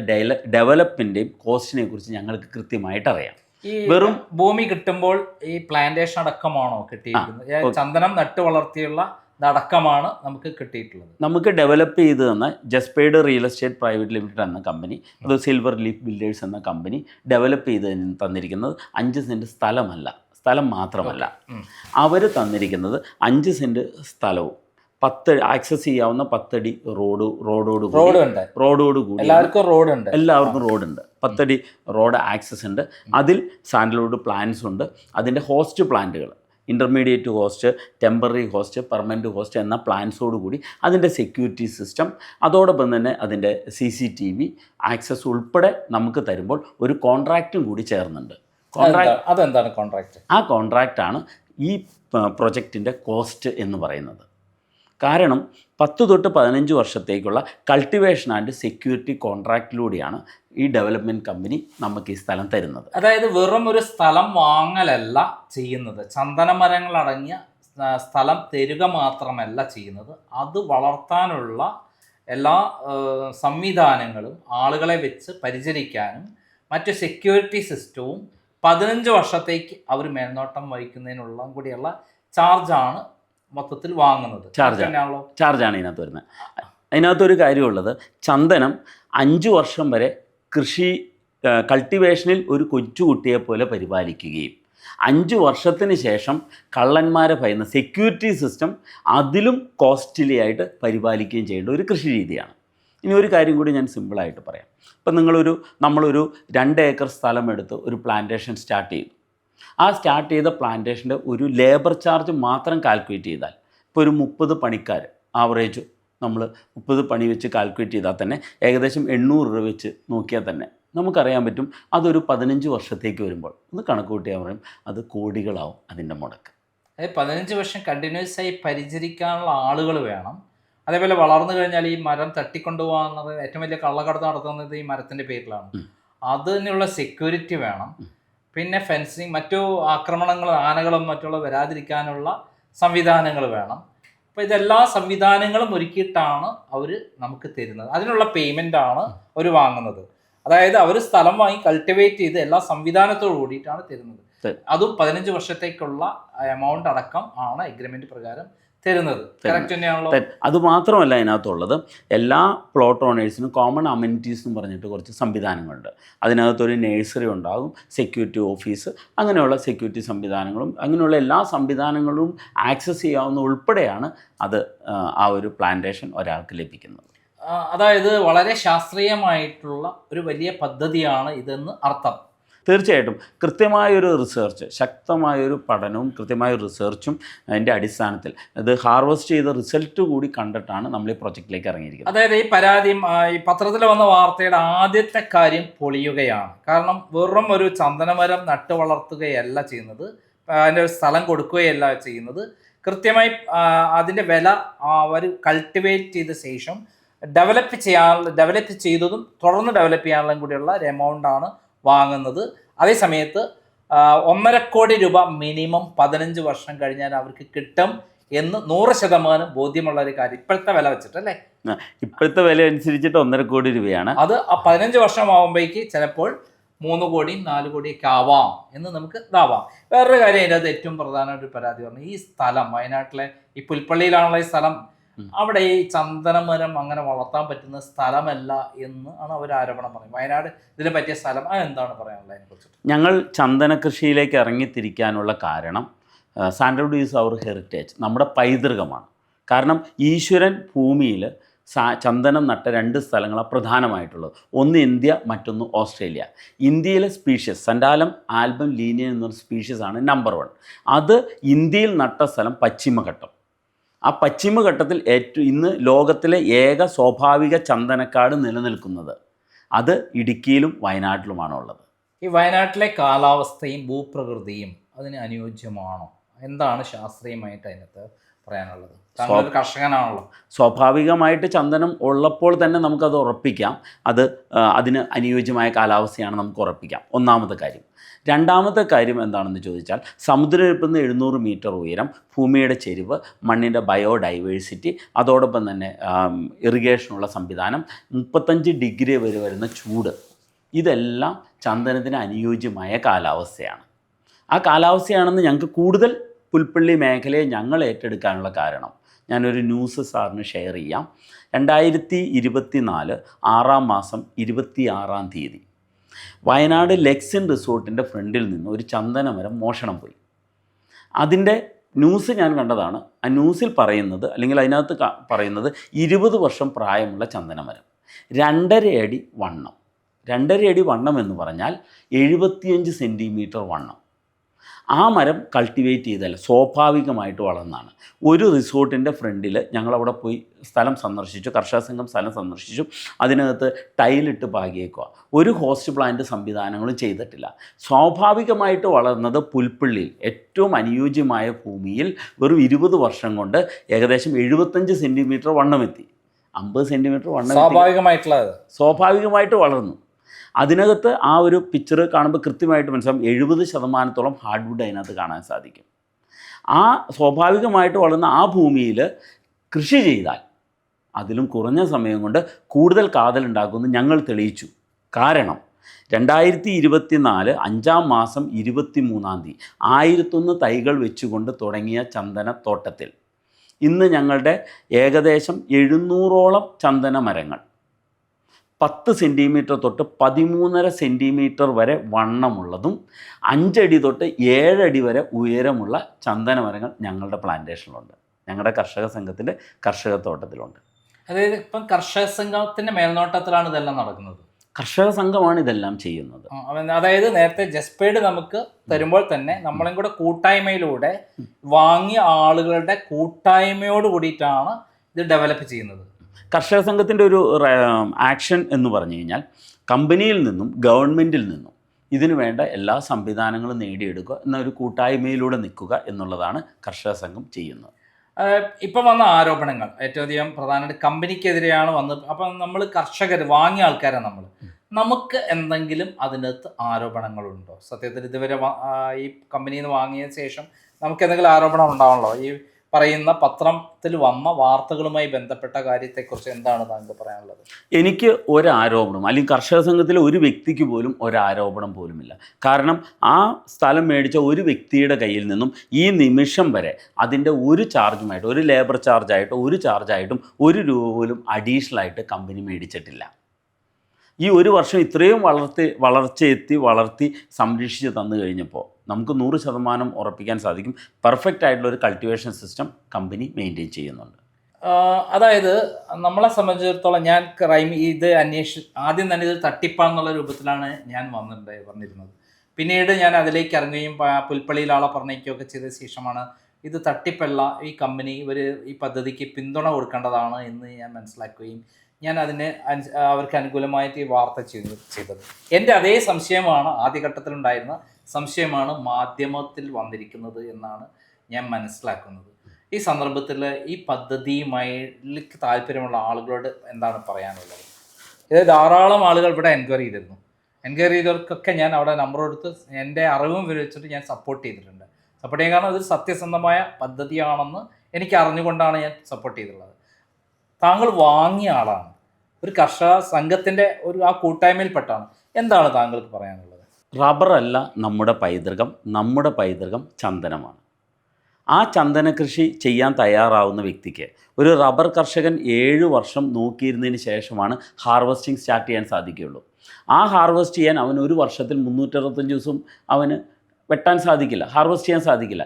ഡെവലപ്മെൻറ്റേയും കോസ്റ്റിനെ കുറിച്ച് ഞങ്ങൾക്ക് കൃത്യമായിട്ട് അറിയാം. ഈ വെറും ഭൂമി കിട്ടുമ്പോൾ ഈ പ്ലാന്റേഷൻ അടക്കമാണോ കിട്ടിയിരിക്കുന്നത്? ചന്ദനം നട്ടു വളർത്തിയുള്ള അടക്കമാണ് നമുക്ക് കിട്ടിയിട്ടുള്ളത്. നമുക്ക് ഡെവലപ്പ് ചെയ്ത് തന്ന ജസ്പേഡ് റിയൽ എസ്റ്റേറ്റ് പ്രൈവറ്റ് ലിമിറ്റഡ് എന്ന കമ്പനി, അത് സിൽവർ ലീഫ് ബിൽഡേഴ്സ് എന്ന കമ്പനി ഡെവലപ്പ് ചെയ്ത് തന്നിരിക്കുന്നത് 5 സെൻറ്റ് സ്ഥലം മാത്രമല്ല, അവർ തന്നിരിക്കുന്നത് 5 സെൻറ്റ് സ്ഥലവും 10 ആക്സസ് ചെയ്യാവുന്ന 10 അടി റോഡോടുകൂടി എല്ലാവർക്കും റോഡുണ്ട്. 10 അടി റോഡ് ആക്സസ് ഉണ്ട്. അതിൽ സാൻഡൽവുഡ് പ്ലാന്റ്സ് ഉണ്ട്. അതിൻ്റെ ഹോസ്റ്റ് പ്ലാന്റുകൾ, intermediate host, temporary host, permanent host എന്ന പ്ലാൻസോട് കൂടി അതിൻ്റെ സെക്യൂരിറ്റി സിസ്റ്റം, അതോടൊപ്പം തന്നെ അതിൻ്റെ CCTV ആക്സസ് ഉൾപ്പെടെ നമുക്ക് തരുമ്പോൾ ഒരു കോൺട്രാക്റ്റും കൂടി ചേർന്നുണ്ട്. അതെന്താണ് കോൺട്രാക്റ്റ്? ആ കോൺട്രാക്റ്റാണ് ഈ പ്രൊജക്റ്റിൻ്റെ കോസ്റ്റ് എന്ന് പറയുന്നത്. കാരണം 10 തൊട്ട് 15 വർഷത്തേക്കുള്ള കൾട്ടിവേഷൻ ആൻഡ് സെക്യൂരിറ്റി കോൺട്രാക്റ്റിലൂടെയാണ് ഈ ഡെവലപ്മെൻറ്റ് കമ്പനി നമുക്ക് ഈ സ്ഥലം തരുന്നത്. അതായത് വെറും ഒരു സ്ഥലം വാങ്ങലല്ല ചെയ്യുന്നത്, ചന്ദനമരങ്ങൾ അടങ്ങിയ സ്ഥലം തരിക മാത്രമല്ല ചെയ്യുന്നത്, അത് വളർത്താനുള്ള എല്ലാ സംവിധാനങ്ങളും ആളുകളെ വെച്ച് പരിചരിക്കാനും മറ്റ് സെക്യൂരിറ്റി സിസ്റ്റവും 15 വർഷത്തേക്ക് അവർ മേൽനോട്ടം വഹിക്കുന്നതിനുള്ള കൂടിയുള്ള ചാർജാണ് മൊത്തത്തിൽ വാങ്ങുന്നത്. ചാർജാണ് ഇതിനകത്ത് വരുന്നത്. അതിനകത്തൊരു കാര്യമുള്ളത്, ചന്ദനം 5 വർഷം വരെ കൾട്ടിവേഷനിൽ ഒരു കൊച്ചുകുട്ടിയെ പോലെ പരിപാലിക്കുകയും 5 വർഷത്തിന് ശേഷം കള്ളന്മാരെ ഭയന്ന സെക്യൂരിറ്റി സിസ്റ്റം അതിലും കോസ്റ്റ്ലി ആയിട്ട് പരിപാലിക്കുകയും ചെയ്യേണ്ട ഒരു കൃഷി രീതിയാണ്. ഇനി ഒരു കാര്യം കൂടി ഞാൻ സിമ്പിളായിട്ട് പറയാം. ഇപ്പം നമ്മളൊരു 2 ഏക്കർ സ്ഥലം എടുത്ത് ഒരു പ്ലാന്റേഷൻ സ്റ്റാർട്ട് ചെയ്തു. ആ സ്റ്റാർട്ട് ചെയ്ത പ്ലാന്റേഷൻ്റെ ഒരു ലേബർ ചാർജ് മാത്രം കാൽക്കുലേറ്റ് ചെയ്താൽ, ഇപ്പോൾ ഒരു 30 പണിക്കാർ ആവറേജ് നമ്മൾ 30 പണി വെച്ച് കാൽക്കുലേറ്റ് ചെയ്താൽ തന്നെ ഏകദേശം 800 രൂപ വെച്ച് നോക്കിയാൽ തന്നെ നമുക്കറിയാൻ പറ്റും അതൊരു 15 വർഷത്തേക്ക് വരുമ്പോൾ ഒന്ന് കണക്ക് കൂട്ടിയാൽ പറയും അത് കോടികളാവും അതിൻ്റെ മുടക്ക്. അതായത് 15 വർഷം കണ്ടിന്യൂസ് ആയി പരിചരിക്കാനുള്ള ആളുകൾ വേണം. അതേപോലെ വളർന്നു കഴിഞ്ഞാൽ ഈ മരം തട്ടിക്കൊണ്ടുപോകാന്നത് ഏറ്റവും വലിയ കള്ളക്കടത്ത് നടത്തുന്നത് ഈ മരത്തിൻ്റെ പേരിലാണ്. അതിനുള്ള സെക്യൂരിറ്റി വേണം. പിന്നെ ഫെൻസിങ്, മറ്റു ആക്രമണങ്ങൾ, ആനകളും മറ്റുള്ള വരാതിരിക്കാനുള്ള സംവിധാനങ്ങൾ വേണം. അപ്പോൾ ഇതെല്ലാ സംവിധാനങ്ങളും ഒരുക്കിയിട്ടാണ് അവർ നമുക്ക് തരുന്നത്. അതിനുള്ള പേയ്മെൻ്റാണ് അവർ വാങ്ങുന്നത്. അതായത് അവർ സ്ഥലം വാങ്ങി കൾട്ടിവേറ്റ് ചെയ്ത് എല്ലാ സംവിധാനത്തോടു കൂടിയിട്ടാണ് തരുന്നത്. അതും 15 വർഷത്തേക്കുള്ള എമൗണ്ട് അടക്കം ആണ് എഗ്രിമെൻറ്റ് പ്രകാരം തരുന്നത്. കറക്റ്റ് തന്നെയാണല്ലോ. അതുമാത്രമല്ല, അതിനകത്തുള്ളത് എല്ലാ പ്ലോട്ട് ഓണേഴ്സിനും കോമൺ അമ്യൂണിറ്റീസ് എന്ന് പറഞ്ഞിട്ട് കുറച്ച് സംവിധാനങ്ങളുണ്ട്. അതിനകത്തൊരു നഴ്സറി ഉണ്ടാകും, സെക്യൂരിറ്റി ഓഫീസ്, അങ്ങനെയുള്ള സെക്യൂരിറ്റി സംവിധാനങ്ങളും അങ്ങനെയുള്ള എല്ലാ സംവിധാനങ്ങളും ആക്സസ് ചെയ്യാവുന്ന ഉൾപ്പെടെയാണ് അത് ആ ഒരു പ്ലാന്റേഷൻ ഒരാൾക്ക് ലഭിക്കുന്നത്. അതായത് വളരെ ശാസ്ത്രീയമായിട്ടുള്ള ഒരു വലിയ പദ്ധതിയാണ് ഇതെന്ന് അർത്ഥം. തീർച്ചയായിട്ടും കൃത്യമായൊരു റിസർച്ച്, ശക്തമായൊരു പഠനവും കൃത്യമായൊരു റിസർച്ചും അതിൻ്റെ അടിസ്ഥാനത്തിൽ ഇത് ഹാർവെസ്റ്റ് ചെയ്ത റിസൾട്ട് കൂടി കണ്ടിട്ടാണ് നമ്മൾ ഈ പ്രൊജക്റ്റിലേക്ക് ഇറങ്ങിയിരിക്കുന്നത്. അതായത് ഈ പരാതിയും ഈ പത്രത്തിൽ വന്ന വാർത്തയുടെ ആദ്യത്തെ കാര്യം പൊളിയുകയാണ്. കാരണം വെറും ഒരു ചന്ദനമരം നട്ടു വളർത്തുകയല്ല ചെയ്യുന്നത്, അതിൻ്റെ ഒരു സ്ഥലം കൊടുക്കുകയല്ല ചെയ്യുന്നത്. കൃത്യമായി അതിൻ്റെ വില അവർ കൾട്ടിവേറ്റ് ചെയ്ത ശേഷം ഡെവലപ്പ് ചെയ്തതും തുടർന്ന് ഡെവലപ്പ് ചെയ്യാനുള്ള കൂടിയുള്ള ഒരു എമൗണ്ടാണ് വാങ്ങുന്നത്. അതേ സമയത്ത് 1.5 കോടി രൂപ മിനിമം 15 വർഷം കഴിഞ്ഞാൽ അവർക്ക് കിട്ടും എന്ന് 100% ബോധ്യമുള്ള ഒരു കാര്യം ഇപ്പോഴത്തെ വില വെച്ചിട്ടല്ലേ. ഇപ്പോഴത്തെ വില അനുസരിച്ചിട്ട് 1.5 കോടി രൂപയാണ്. അത് 15 വർഷം ആകുമ്പോഴേക്ക് ചിലപ്പോൾ 3 കോടിയും 4 കോടിയൊക്കെ ആവാം എന്ന് നമുക്ക് ഇതാവാം. വേറൊരു കാര്യം, അതിൻ്റെ അത് ഏറ്റവും പ്രധാന ഒരു പരാതി പറഞ്ഞു, ഈ സ്ഥലം വയനാട്ടിലെ ഈ പുൽപ്പള്ളിയിലാണുള്ള ഈ സ്ഥലം, അവിടെ ഈ ചന്ദനമരം അങ്ങനെ വളർത്താൻ പറ്റുന്ന സ്ഥലമല്ല എന്ന് ആണ് അവർ ആരോപണം പറയുന്നത്. വയനാട് ഇതിനെ പറ്റിയ സ്ഥലം, അതെന്താണ് പറയാനുള്ളത് അതിനെക്കുറിച്ചിട്ട്? ഞങ്ങൾ ചന്ദന കൃഷിയിലേക്ക് ഇറങ്ങിത്തിരിക്കാനുള്ള കാരണം സാൻഡൽവുഡ് ഈസ് അവർ ഹെറിറ്റേജ്, നമ്മുടെ പൈതൃകമാണ്. കാരണം ഈശ്വരൻ ഭൂമിയിൽ ചന്ദനം നട്ട 2 സ്ഥലങ്ങളാണ് പ്രധാനമായിട്ടുള്ളത്. ഒന്ന് ഇന്ത്യ, മറ്റൊന്ന് ഓസ്ട്രേലിയ. ഇന്ത്യയിലെ സ്പീഷ്യസ് സൻഡാലം ആൽബം ലീനിയൻ എന്നൊരു സ്പീഷ്യസാണ് നമ്പർ 1. അത് ഇന്ത്യയിൽ നട്ട സ്ഥലം പശ്ചിമഘട്ടം. ആ പശ്ചിമഘട്ടത്തിൽ ഇന്ന് ലോകത്തിലെ ഏക സ്വാഭാവിക ചന്ദനക്കാട് നിലനിൽക്കുന്നത് അത് ഇടുക്കിയിലും വയനാട്ടിലുമാണുള്ളത്. ഈ വയനാട്ടിലെ കാലാവസ്ഥയും ഭൂപ്രകൃതിയും അതിന് അനുയോജ്യമാണോ? എന്താണ് ശാസ്ത്രീയമായിട്ട് അതിനകത്ത് പറയാനുള്ളത്? താങ്കൾ ഒരു കർഷകനാണല്ലോ. സ്വാഭാവികമായിട്ട് ചന്ദനം ഉള്ളപ്പോൾ തന്നെ നമുക്കത് ഉറപ്പിക്കാം. അതിന് അനുയോജ്യമായ കാലാവസ്ഥയാണ് നമുക്ക് ഉറപ്പിക്കാം, ഒന്നാമത്തെ കാര്യം. രണ്ടാമത്തെ കാര്യം എന്താണെന്ന് ചോദിച്ചാൽ, സമുദ്രനിരപ്പിൽ നിന്ന് 700 മീറ്റർ ഉയരം, ഭൂമിയുടെ ചെരിവ്, മണ്ണിൻ്റെ ബയോഡൈവേഴ്സിറ്റി, അതോടൊപ്പം തന്നെ ഇറിഗേഷനുള്ള സംവിധാനം, 35 ഡിഗ്രി വരെ വരുന്ന ചൂട്, ഇതെല്ലാം ചന്ദനത്തിന് അനുയോജ്യമായ കാലാവസ്ഥയാണ്. ആ കാലാവസ്ഥയാണെന്ന് ഞങ്ങൾക്ക് കൂടുതൽ പുൽപ്പള്ളി മേഖലയെ ഞങ്ങൾ ഏറ്റെടുക്കാനുള്ള കാരണം ഞാനൊരു ന്യൂസ് സാറിന് ഷെയർ ചെയ്യാം. 2024 6 മാസം 26 തീയതി വയനാട് ലെക്സിൻ റിസോർട്ടിൻ്റെ ഫ്രണ്ടിൽ നിന്ന് ഒരു ചന്ദനമരം മോഷണം പോയി. അതിൻ്റെ ന്യൂസ് ഞാൻ കണ്ടതാണ്. ആ ന്യൂസിൽ പറയുന്നത്, അല്ലെങ്കിൽ അതിനകത്ത് പറയുന്നത് 20 വർഷം പ്രായമുള്ള ചന്ദനമരം, 2.5 അടി വണ്ണം. 2.5 അടി വണ്ണം എന്ന് പറഞ്ഞാൽ 75 സെൻറ്റിമീറ്റർ വണ്ണം. ആ മരം കൾട്ടിവേറ്റ് ചെയ്തല്ല, സ്വാഭാവികമായിട്ട് വളർന്നതാണ്. ഒരു റിസോർട്ടിൻ്റെ ഫ്രണ്ടിൽ ഞങ്ങളവിടെ പോയി സ്ഥലം സന്ദർശിച്ചു, കർഷക സംഘം സ്ഥലം സന്ദർശിച്ചു. അതിനകത്ത് ടൈലിട്ട് പാകിയേക്കുക, ഒരു ഹോസ്റ്റ് പ്ലാന്റ് സംവിധാനങ്ങളും ചെയ്തിട്ടില്ല. സ്വാഭാവികമായിട്ട് വളർന്നത് പുൽപ്പള്ളിയിൽ ഏറ്റവും അനുയോജ്യമായ ഭൂമിയിൽ വെറും 20 വർഷം കൊണ്ട് ഏകദേശം 75 സെൻറ്റിമീറ്റർ വണ്ണമെത്തി. 50 സെൻറ്റിമീറ്റർ വണ്ണം സ്വാഭാവികമായിട്ട് വളർന്നു. അതിനകത്ത് ആ ഒരു പിക്ചർ കാണുമ്പോൾ കൃത്യമായിട്ട് മനസ്സിലാവും 70% ഹാർഡ്വുഡ് അതിനകത്ത് കാണാൻ സാധിക്കും. ആ സ്വാഭാവികമായിട്ട് വളർന്ന ആ ഭൂമിയിൽ കൃഷി ചെയ്താൽ അതിലും കുറഞ്ഞ സമയം കൊണ്ട് കൂടുതൽ കാതലുണ്ടാക്കുമെന്ന് ഞങ്ങൾ തെളിയിച്ചു. കാരണം 2024 5 മാസം 23 തീയതി 1001 തൈകൾ വെച്ചുകൊണ്ട് തുടങ്ങിയ ചന്ദനത്തോട്ടത്തിൽ ഇന്ന് ഞങ്ങളുടെ ഏകദേശം 700ഓളം ചന്ദന മരങ്ങൾ 10 സെൻറ്റിമീറ്റർ തൊട്ട് 13.5 സെൻറ്റിമീറ്റർ വരെ വണ്ണമുള്ളതും 5 അടി തൊട്ട് 7 അടി വരെ ഉയരമുള്ള ചന്ദന മരങ്ങൾ ഞങ്ങളുടെ പ്ലാന്റേഷനിലുണ്ട്, ഞങ്ങളുടെ കർഷക സംഘത്തിൻ്റെ കർഷക തോട്ടത്തിലുണ്ട്. അതായത് ഇപ്പം കർഷക സംഘത്തിൻ്റെ മേൽനോട്ടത്തിലാണ് ഇതെല്ലാം നടക്കുന്നത്. കർഷക സംഘമാണ് ഇതെല്ലാം ചെയ്യുന്നത്. അതായത് നേരത്തെ ജസ്പേഡ് നമുക്ക് തരുമ്പോൾ തന്നെ നമ്മളെയും കൂടെ കൂട്ടായ്മയിലൂടെ വാങ്ങിയ ആളുകളുടെ കൂട്ടായ്മയോട് കൂടിയിട്ടാണ് ഇത് ഡെവലപ്പ് ചെയ്യുന്നത്. കർഷക സംഘത്തിൻ്റെ ഒരു ആക്ഷൻ എന്ന് പറഞ്ഞു കഴിഞ്ഞാൽ, കമ്പനിയിൽ നിന്നും ഗവൺമെൻറ്റിൽ നിന്നും ഇതിനു വേണ്ട എല്ലാ സംവിധാനങ്ങളും നേടിയെടുക്കുക എന്ന ഒരു കൂട്ടായ്മയിലൂടെ നിൽക്കുക എന്നുള്ളതാണ് കർഷക സംഘം ചെയ്യുന്നത്. ഇപ്പം വന്ന ആരോപണങ്ങൾ ഏറ്റവും അധികം പ്രധാനമായിട്ട് കമ്പനിക്കെതിരെയാണ് വന്നത്. അപ്പം നമ്മൾ കർഷകർ വാങ്ങിയ ആൾക്കാരാണ് നമുക്ക് എന്തെങ്കിലും അതിനകത്ത് ആരോപണങ്ങളുണ്ടോ? സത്യത്തിൽ ഇതുവരെ ഈ കമ്പനിയിൽ നിന്ന് വാങ്ങിയ ശേഷം നമുക്ക് എന്തെങ്കിലും ആരോപണം ഉണ്ടാവണല്ലോ? ഈ പറയുന്ന പത്രത്തിൽ വന്ന വാർത്തകളുമായി ബന്ധപ്പെട്ട കാര്യത്തെക്കുറിച്ച് എന്താണ് താങ്കൾ പറയാനുള്ളത്? എനിക്ക് ഒരാരോപണം, അല്ലെങ്കിൽ കർഷക സംഘത്തിലെ ഒരു വ്യക്തിക്ക് പോലും ഒരാരോപണം പോലുമില്ല. കാരണം ആ സ്ഥലം മേടിച്ച ഒരു വ്യക്തിയുടെ കയ്യിൽ നിന്നും ഈ നിമിഷം വരെ അതിൻ്റെ ഒരു ചാർജുമായിട്ട്, ഒരു ലേബർ ചാർജായിട്ടോ ഒരു ചാർജായിട്ടും 1 രൂപ പോലും അഡീഷണൽ ആയിട്ട് കമ്പനി മേടിച്ചിട്ടില്ല. ഈ ഒരു വർഷം ഇത്രയും വളർത്തി സംരക്ഷിച്ച് തന്നു കഴിഞ്ഞപ്പോൾ നമുക്ക് 100% ഉറപ്പിക്കാൻ സാധിക്കും, പെർഫെക്റ്റ് ആയിട്ടുള്ള ഒരു കൾട്ടിവേഷൻ സിസ്റ്റം കമ്പനി മെയിൻറ്റെയിൻ ചെയ്യുന്നുണ്ട്. അതായത് നമ്മളെ സംബന്ധിച്ചിടത്തോളം ഞാൻ ഇത് ആദ്യം തന്നെ ഇത് തട്ടിപ്പാന്നുള്ള രൂപത്തിലാണ് ഞാൻ പറഞ്ഞിരുന്നത്. പിന്നീട് ഞാൻ അതിലേക്ക് ഇറങ്ങുകയും പുൽപ്പള്ളിയിൽ ആളെ പറഞ്ഞേക്കുകയൊക്കെ ചെയ്ത ശേഷമാണ് ഇത് തട്ടിപ്പല്ല, ഈ കമ്പനി ഈ പദ്ധതിക്ക് പിന്തുണ കൊടുക്കേണ്ടതാണ് എന്ന് ഞാൻ മനസ്സിലാക്കുകയും ഞാൻ അവർക്ക് അനുകൂലമായിട്ട് ഈ വാർത്ത ചെയ്തത്. എൻ്റെ അതേ സംശയമാണ് ആദ്യഘട്ടത്തിലുണ്ടായിരുന്ന സംശയമാണ് മാധ്യമത്തിൽ വന്നിരിക്കുന്നത് എന്നാണ് ഞാൻ മനസ്സിലാക്കുന്നത്. ഈ സന്ദർഭത്തിൽ ഈ പദ്ധതിയുമായി താല്പര്യമുള്ള ആളുകളോട് എന്താണ് പറയാനുള്ളത്? ഇത് ധാരാളം ആളുകൾ ഇവിടെ എൻക്വയറി ചെയ്തവർക്കൊക്കെ ഞാൻ അവിടെ നമ്പർ എടുത്ത് എൻ്റെ അറിവും വിവരിച്ചിട്ട് ഞാൻ സപ്പോർട്ട് ചെയ്തിട്ടുണ്ട്. സപ്പോർട്ട് ചെയ്യാൻ കാരണം അതൊരു സത്യസന്ധമായ പദ്ധതിയാണെന്ന് എനിക്ക് അറിഞ്ഞുകൊണ്ടാണ് ഞാൻ സപ്പോർട്ട് ചെയ്തിട്ടുള്ളത്. താങ്കൾ വാങ്ങിയ ആളാണ്, ഒരു കർഷക സംഘത്തിൻ്റെ ആ കൂട്ടായ്മയിൽപ്പെട്ടാണ്. എന്താണ് താങ്കൾക്ക് പറയാനുള്ളത്? റബ്ബറല്ല നമ്മുടെ പൈതൃകം ചന്ദനമാണ്. ആ ചന്ദന കൃഷി ചെയ്യാൻ തയ്യാറാവുന്ന വ്യക്തിക്ക്, ഒരു റബ്ബർ കർഷകൻ 7 വർഷം നോക്കിയിരുന്നതിന് ശേഷമാണ് ഹാർവസ്റ്റിംഗ് സ്റ്റാർട്ട് ചെയ്യാൻ സാധിക്കുകയുള്ളൂ. ആ ഹാർവസ്റ്റ് ചെയ്യാൻ അവന് ഒരു വർഷത്തിൽ 365 ദിവസം അവന് വെട്ടാൻ സാധിക്കില്ല, ഹാർവസ്റ്റ് ചെയ്യാൻ സാധിക്കില്ല.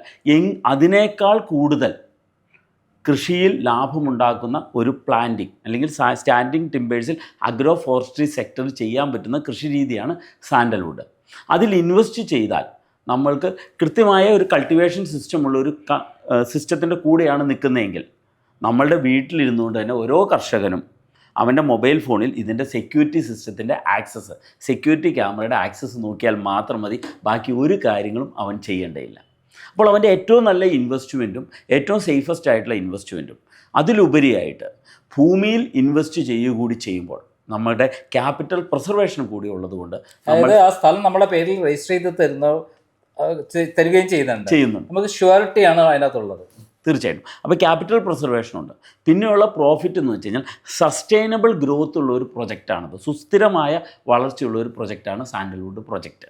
അതിനേക്കാൾ കൂടുതൽ കൃഷിയിൽ ലാഭമുണ്ടാക്കുന്ന ഒരു പ്ലാന്റിങ് അല്ലെങ്കിൽ സ്റ്റാൻഡിങ് ടിമ്പേഴ്സിൽ അഗ്രോ ഫോറസ്ട്രി സെക്ടറിൽ ചെയ്യാൻ പറ്റുന്ന കൃഷി രീതിയാണ് സാൻഡൽവുഡ്. അതിൽ ഇൻവെസ്റ്റ് ചെയ്താൽ നമ്മൾക്ക് കൃത്യമായ ഒരു കൾട്ടിവേഷൻ സിസ്റ്റമുള്ള ഒരു സിസ്റ്റത്തിൻ്റെ കൂടെയാണ് നിൽക്കുന്നതെങ്കിൽ, നമ്മളുടെ വീട്ടിലിരുന്നുകൊണ്ട് തന്നെ ഓരോ കർഷകനും അവൻ്റെ മൊബൈൽ ഫോണിൽ ഇതിൻ്റെ സെക്യൂരിറ്റി സിസ്റ്റത്തിൻ്റെ സെക്യൂരിറ്റി ക്യാമറയുടെ ആക്സസ് നോക്കിയാൽ മാത്രം മതി, ബാക്കി ഒരു കാര്യങ്ങളും അവൻ ചെയ്യേണ്ടതില്ല. അപ്പോൾ അവൻ്റെ ഏറ്റവും നല്ല ഇൻവെസ്റ്റ്മെൻറ്റും ഏറ്റവും സേഫസ്റ്റ് ആയിട്ടുള്ള ഇൻവെസ്റ്റ്മെൻറ്റും അതിലുപരിയായിട്ട് ഭൂമിയിൽ ഇൻവെസ്റ്റ് ചെയ്യുക കൂടി ചെയ്യുമ്പോൾ നമ്മുടെ ക്യാപിറ്റൽ പ്രിസർവേഷൻ കൂടി ഉള്ളതുകൊണ്ട് അതായത് ആ സ്ഥലം നമ്മുടെ പേരിൽ രജിസ്റ്റർ ചെയ്ത് തരികയും ചെയ്യുന്നുണ്ട്. നമുക്ക് ഷ്യൂരിറ്റിയാണ് അതിനകത്തുള്ളത്. തീർച്ചയായിട്ടും. അപ്പോൾ ക്യാപിറ്റൽ പ്രിസർവേഷൻ ഉണ്ട്. പിന്നെയുള്ള പ്രോഫിറ്റ് എന്ന് വെച്ച് കഴിഞ്ഞാൽ സസ്റ്റൈനബിൾ ഗ്രോത്ത് ഉള്ള ഒരു പ്രൊജക്റ്റാണത്. സുസ്ഥിരമായ വളർച്ചയുള്ള ഒരു പ്രൊജക്റ്റാണ് സാൻഡൽവുഡ് പ്രൊജക്റ്റ്.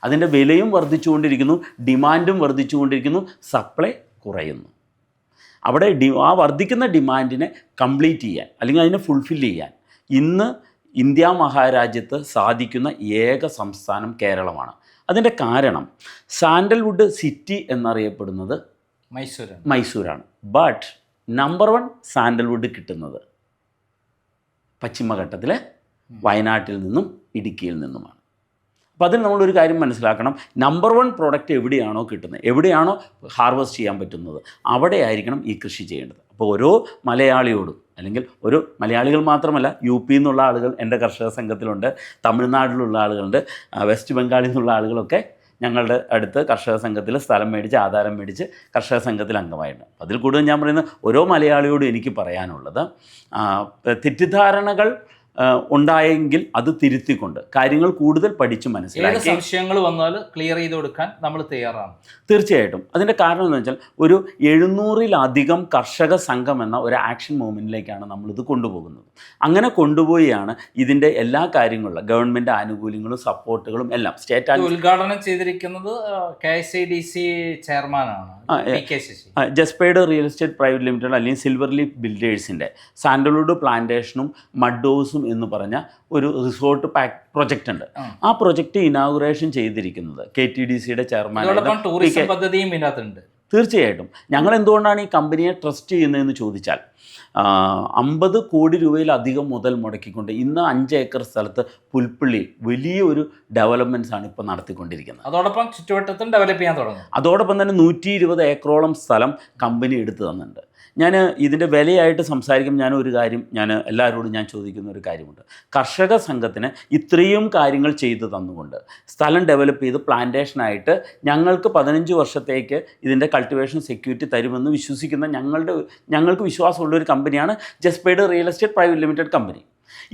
അതിൻ്റെ വിലയും വർദ്ധിച്ചുകൊണ്ടിരിക്കുന്നു, ഡിമാൻഡും വർദ്ധിച്ചുകൊണ്ടിരിക്കുന്നു, സപ്ലൈ കുറയുന്നു. അവിടെ ആ വർദ്ധിക്കുന്ന ഡിമാൻഡിനെ കംപ്ലീറ്റ് ചെയ്യാൻ അല്ലെങ്കിൽ അതിനെ ഫുൾഫിൽ ചെയ്യാൻ ഇന്ന് ഇന്ത്യ മഹാരാജ്യത്ത് സാധിക്കുന്ന ഏക സംസ്ഥാനം കേരളമാണ്. അതിൻ്റെ കാരണം സാൻഡൽവുഡ് സിറ്റി എന്നറിയപ്പെടുന്നത് മൈസൂരാണ്. ബട്ട് നമ്പർ 1 സാൻഡൽവുഡ് കിട്ടുന്നത് പശ്ചിമഘട്ടത്തിലെ വയനാട്ടിൽ നിന്നും ഇടുക്കിയിൽ നിന്നുമാണ്. അപ്പോൾ അതിൽ നമ്മളൊരു കാര്യം മനസ്സിലാക്കണം, നമ്പർ 1 പ്രോഡക്റ്റ് എവിടെയാണോ കിട്ടുന്നത്, എവിടെയാണോ ഹാർവെസ്റ്റ് ചെയ്യാൻ പറ്റുന്നത്, അവിടെ ആയിരിക്കണം ഈ കൃഷി ചെയ്യേണ്ടത്. അപ്പോൾ ഓരോ മലയാളിയോടും, അല്ലെങ്കിൽ ഒരു മലയാളികൾ മാത്രമല്ല, UP നിന്നുള്ള ആളുകൾ എൻ്റെ കർഷക സംഘത്തിലുണ്ട്, തമിഴ്നാട്ടിലുള്ള ആളുകളുണ്ട്, വെസ്റ്റ് ബംഗാളിൽ നിന്നുള്ള ആളുകളൊക്കെ ഞങ്ങളുടെ അടുത്ത് കർഷക സംഘത്തിൽ സ്ഥലം മേടിച്ച് ആധാരം മേടിച്ച് കർഷക സംഘത്തിൽ അംഗമായിട്ടുണ്ട്. അതിൽ കൂടുതൽ ഞാൻ പറയുന്നത് ഓരോ മലയാളിയോടും എനിക്ക് പറയാനുള്ളത്, തെറ്റിദ്ധാരണകൾ ഉണ്ടായെങ്കിൽ അത് തിരുത്തിക്കൊണ്ട് കാര്യങ്ങൾ കൂടുതൽ പഠിച്ച് മനസ്സിലാക്കി സംശയങ്ങൾ വന്നാൽ ക്ലിയർ ചെയ്ത് കൊടുക്കാൻ നമ്മൾ തയ്യാറാണ്. തീർച്ചയായിട്ടും. അതിൻ്റെ കാരണം എന്ന് വെച്ചാൽ ഒരു 700-ലധികം കർഷക സംഘം എന്ന ഒരു ആക്ഷൻ മൂവ്മെൻറ്റിലേക്കാണ് നമ്മളിത് കൊണ്ടുപോകുന്നത്. അങ്ങനെ കൊണ്ടുപോയാണ് ഇതിൻ്റെ എല്ലാ കാര്യങ്ങളും ഗവൺമെൻറ് ആനുകൂല്യങ്ങളും സപ്പോർട്ടുകളും എല്ലാം സ്റ്റേറ്റ് ഉദ്ഘാടനം ചെയ്തിരിക്കുന്നത് KICDC ചെയർമാനാണ് ജസ്പേഡ് റിയൽ എസ്റ്റേറ്റ് പ്രൈവറ്റ് ലിമിറ്റഡ് അല്ലെങ്കിൽ സിൽവർ ലീഫ് ബിൽഡേഴ്സിൻ്റെ സാൻഡൽവുഡ് പ്ലാന്റേഷനും മഡ്ഡോസും എന്ന് പറഞ്ഞ ഒരു റിസോർട്ട് പ്രൊജക്റ്റ് ഉണ്ട്. ആ പ്രൊജക്റ്റ് ഇനാഗുറേഷൻ ചെയ്തിരിക്കുന്നത് KTDCയുടെ ചെയർമാൻ. തീർച്ചയായിട്ടും. ഞങ്ങൾ എന്തുകൊണ്ടാണ് ഈ കമ്പനിയെ ട്രസ്റ്റ് ചെയ്യുന്നതെന്ന് ചോദിച്ചാൽ 50 കോടി രൂപയിലധികം മുതൽ മുടക്കിക്കൊണ്ട് ഇന്ന് 5 ഏക്കർ സ്ഥലത്ത് പുൽപ്പള്ളിയിൽ വലിയൊരു ഡെവലപ്മെൻറ്റ്സാണ് ഇപ്പോൾ നടത്തിക്കൊണ്ടിരിക്കുന്നത്. അതോടൊപ്പം ചുറ്റുവട്ടത്തും ഡെവലപ്പ് ചെയ്യാൻ തുടങ്ങും. അതോടൊപ്പം തന്നെ 120 ഏക്കറോളം സ്ഥലം കമ്പനി എടുത്തു തന്നിട്ടുണ്ട്. ഞാൻ ഇതിൻ്റെ വിലയായിട്ട് സംസാരിക്കുമ്പോൾ ഞാനൊരു കാര്യം എല്ലാവരോടും ഞാൻ ചോദിക്കുന്ന ഒരു കാര്യമുണ്ട്. കർഷക സംഘത്തിന് ഇത്രയും കാര്യങ്ങൾ ചെയ്തു തന്നുകൊണ്ട് സ്ഥലം ഡെവലപ്പ് ചെയ്ത് പ്ലാന്റേഷനായിട്ട് ഞങ്ങൾക്ക് 15 വർഷത്തേക്ക് ഇതിൻ്റെ കൾട്ടിവേഷൻ സെക്യൂരിറ്റി തരുമെന്ന് വിശ്വസിക്കുന്ന ഞങ്ങൾക്ക് വിശ്വാസമുള്ളൊരു കമ്പനിയാണ് ജസ്പേഡ് real estate private limited company.